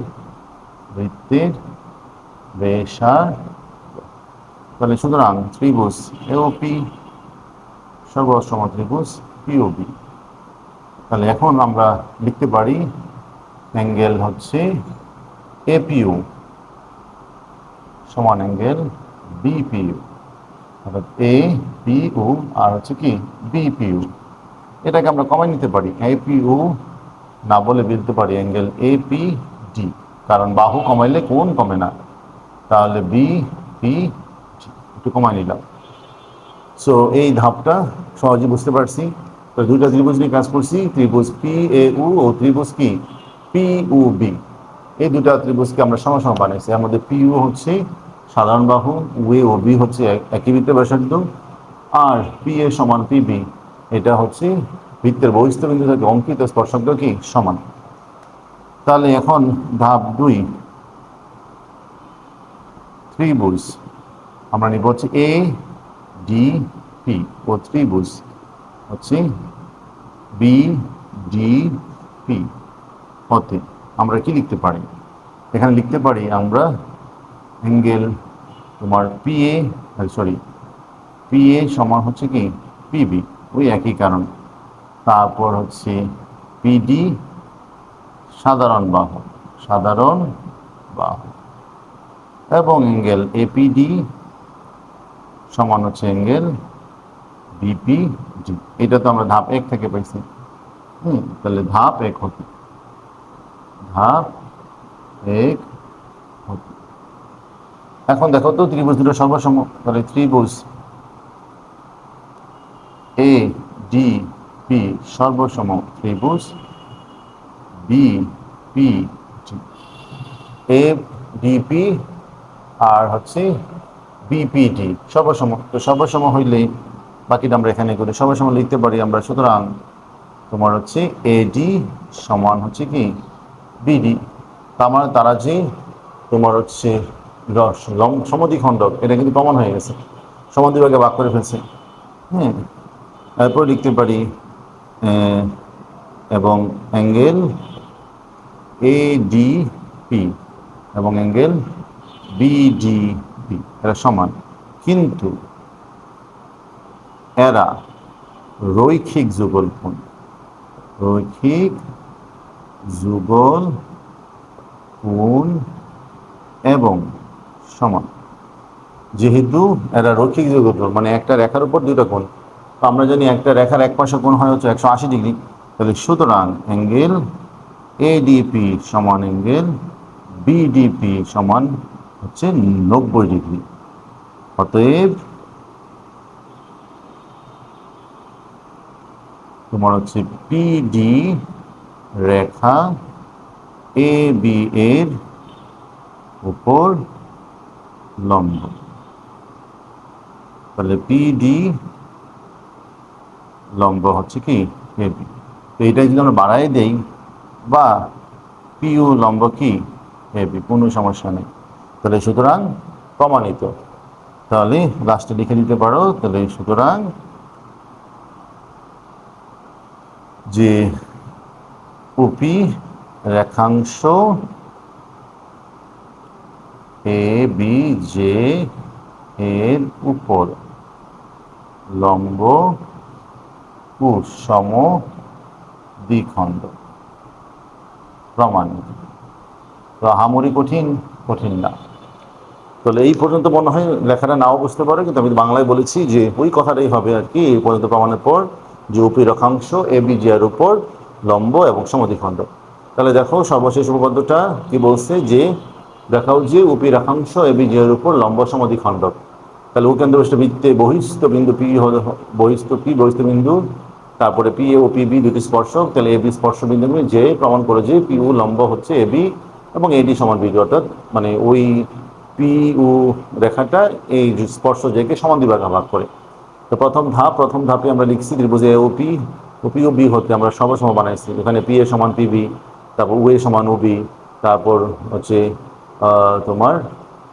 বৃত্তের ব্যাসার্ধ। তাহলে সুতরাং ত্রিভুজ এওপি সর্বসম ত্রিভুজ পিওবি। তাহলে এখন আমরা লিখতে পারি অ্যাঙ্গেল হচ্ছে এপিউ সমান অ্যাঙ্গেল বিপিউ, অর্থাৎ এ পিউ আর হচ্ছে কি বিপিউ। এটাকে আমরা কমাই নিতে পারি, এপিউ না বলে বলতে পারি অ্যাঙ্গেল এপিডি, কারণ বাহু কমাইলে কোণ কমে না। তাহলে বিপি একটু কমাই নিলাম। সো এই ধাপটা সহজে বুঝতে পারছি। তো দুইটা ত্রিভুজ নিয়ে কাজ করছি, ত্রিভুজ পি এ উ ও ত্রিভুজ কি পি ও বি। এই দুটা ত্রিভুজকে আমরা সমান বানাইছি। আমাদের পি ইউ হচ্ছে সাধারণ বাহু, উ এ ও বি হচ্ছে একই বৃত্তের ব্যাসার্ধ, আর পি এ সমান পি বি এটা হচ্ছে বৃত্তের বহিঃস্থবিন্দু থেকে অঙ্কিত স্পর্শকদ্বয় কি সমান। তাহলে এখন ধাপ 2, ত্রিভুজ আমরা নিব হচ্ছে এ ডি পি ও ত্রিভুজ হচ্ছে বি ডি পি হতে আমরা কি লিখতে পারি, এখানে লিখতে পারি আমরা অ্যাঙ্গেল তোমার পিএ সমান হচ্ছে কি পিবি, ওই একই কারণ। তারপর হচ্ছে পিডি সাধারণ বাহু এবং অ্যাঙ্গেল এপিডি সমান হচ্ছে অ্যাঙ্গেল বিপিডি। এটা তো আমরা ধাপ 1 থেকে পাইছি। তাহলে ধাপ 1 হতে এখন দেখো তো ত্রিভুজ দুটো সর্বসম। তাহলে ত্রিভুজ এ ডি পি সর্বসম ত্রিভুজ বি পি এ ডিপি আর হচ্ছে বিপিডি সর্বসম। তো সর্বসম হইলে বাকিটা আমরা এখানে করি, সর্বসম লিখতে পারি আমরা। সুতরাং তোমার হচ্ছে এডি সমান হচ্ছে কি বিডি। তার মানে তারা যে তোমার হচ্ছে সমদ্বিখণ্ডক, এটা কিন্তু প্রমাণ হয়ে গেছে, সমান দুই ভাগে ভাগ করে ফেলছে। হ্যাঁ, এরপর লিখতে পারি এবং অ্যাঙ্গেল এডিপি এবং অ্যাঙ্গেল বিডিপি এরা সমান, কিন্তু এরা রৈখিক যুগলফল, রৈখিক যুগল কোণ এবং সমান। যেহেতু এরা রৈখিক যুগলফল মানে একটা রেখার উপর দুইটা কোণ, তো আমরা জানি একটা রেখার এক পাশে কোণ হয় হচ্ছে 180 ডিগ্রি, তাহলে সুতরাং অ্যাঙ্গেল এডিপি সমান অ্যাঙ্গেল বিডিপি সমান হচ্ছে 90 ডিগ্রি। অতএব তোমার হচ্ছে পিডি রেখা এ বি এর উপর লম্ব, তাহলে পিডি লম্ব হচ্ছে কি এবি। তো এটা যদি আমরা বাড়াই দেই বা পিইউ লম্ব কি এবি, কোনো সমস্যা নেই। তাহলে সুতরাং প্রমাণিত, তাহলে লাস্টে লিখে দিতে পারো। তাহলে সুতরাং যে উপি রেখাংশ এ বি জে এর উপর লম্ব ও সম দ্বিখণ্ড প্রমাণিত। তো আহামরি কঠিন না। তাহলে এই পর্যন্ত মনে হয় লেখাটা নাও বুঝতে পারো, কিন্তু আমি বাংলায় বলেছি যে ওই কথাটাই হবে আর কি। এই পর্যন্ত প্রমাণের পর যে উপি রেখাংশ এ বি জি এর উপর লম্ব এবং সমদ্বিখণ্ড। তাহলে দেখো সর্বশেষ উপপাদ্যটা কি বলছে, যে দেখাও যে উপি রেখাংশ এ বি জি এর উপর লম্ব সমদ্বিখণ্ডক। তাহলে উকেন্দ্রবিষ্ট বৃত্তে বহিস্থ বিন্দু পি বহিস্থ বিন্দু, তারপরে পি এ ও পি বি দুটি স্পর্শক, তাহলে এ বি স্পর্শ বিন্দু যে প্রমাণ করে যে পি ও লম্ব হচ্ছে এ বি এবং এডি সমান বিডি, অর্থাৎ মানে ওই পি ও রেখাটা এই স্পর্শ জেকে সমান দুই ভাগে ভাগ করে। তো প্রথম ধাপে আমরা লিখছি ত্রিভুজ এ ও পি ও বি হতে আমরা সম বানাইছি। এখানে পি এ সমান পিবি, তারপর ও এ সমান ও বি, তারপর হচ্ছে তোমার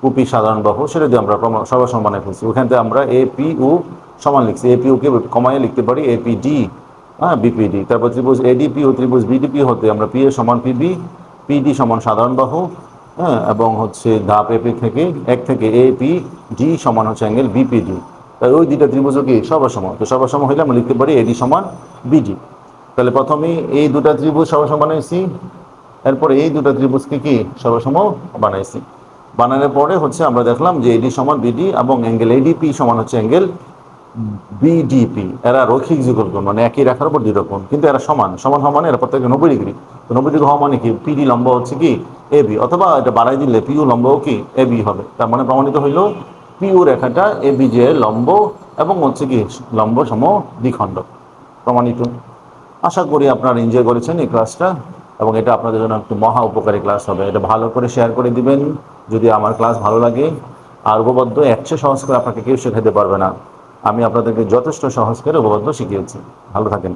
উপি সাধারণ বাহু, সেটা দিয়ে আমরা সর্বসম বানাই ফেলছি। ওখান থেকে আমরা এ পি ও সমান লিখছি, এ পি ওকে কমাইয়ে লিখতে পারি এ পি ডি, হ্যাঁ বিপিডি। তারপর ত্রিভুজ এডিপি ও ত্রিভুজ বিডিপি হতে আমরা পি এ সমান পিবি, পিডি সমান সাধারণ বাহু, হ্যাঁ, এবং হচ্ছে ধাপ এপি থেকে এক থেকে এ পি ডি সমান হচ্ছে অ্যাঙ্গেল বিপিডি। তাই ওই দুইটা ত্রিভুজও কি সর্বসম, তো সর্বসম হইলে আমরা লিখতে পারি এডি সমান বিডি। তাহলে প্রথমেই এই দুটা ত্রিভুজ সর্বসম বানাইছি, এরপরে এই দুটা ত্রিভুজকে কি সর্বসম বানাইছি। বানানোর পরে হচ্ছে আমরা দেখলাম যে এডি সমান বিডি এবং অ্যাঙ্গেল এডিপি সমান হচ্ছে অ্যাঙ্গেল বিডিপি। এরা রৈখিক যুগল কোণ, মানে একই রেখার উপর দুই রকম, কিন্তু এরা সমান হওয়া মানে এরা প্রত্যেকে 90 ডিগ্রি। তো 90 ডিগ্রি হওয়া মানে কি পিডি লম্ব হচ্ছে কি এ বি, অথবা এটা বাড়াই দিলে পিউ লম্বও কি এ বি হবে। তার মানে প্রমাণিত হইল পিউ রেখাটা এ বি যে লম্ব এবং হচ্ছে কি লম্ব সম দ্বিখণ্ড, প্রমাণিত। আশা করি আপনারা এনজয় করেছেন এই ক্লাসটা, এবং এটা আপনাদের জন্য একটু মহা উপকারী ক্লাস হবে। এটা ভালো করে শেয়ার করে দিবেন যদি আমার ক্লাস ভালো লাগে। আর উপপাদ্য একশো সহজ করে আপনাকে কেউ শেখাতে পারবে না, আমি আপনাদেরকে যথেষ্ট সহজ করে উপপাদ্য শিখিয়েছি। ভালো থাকেন।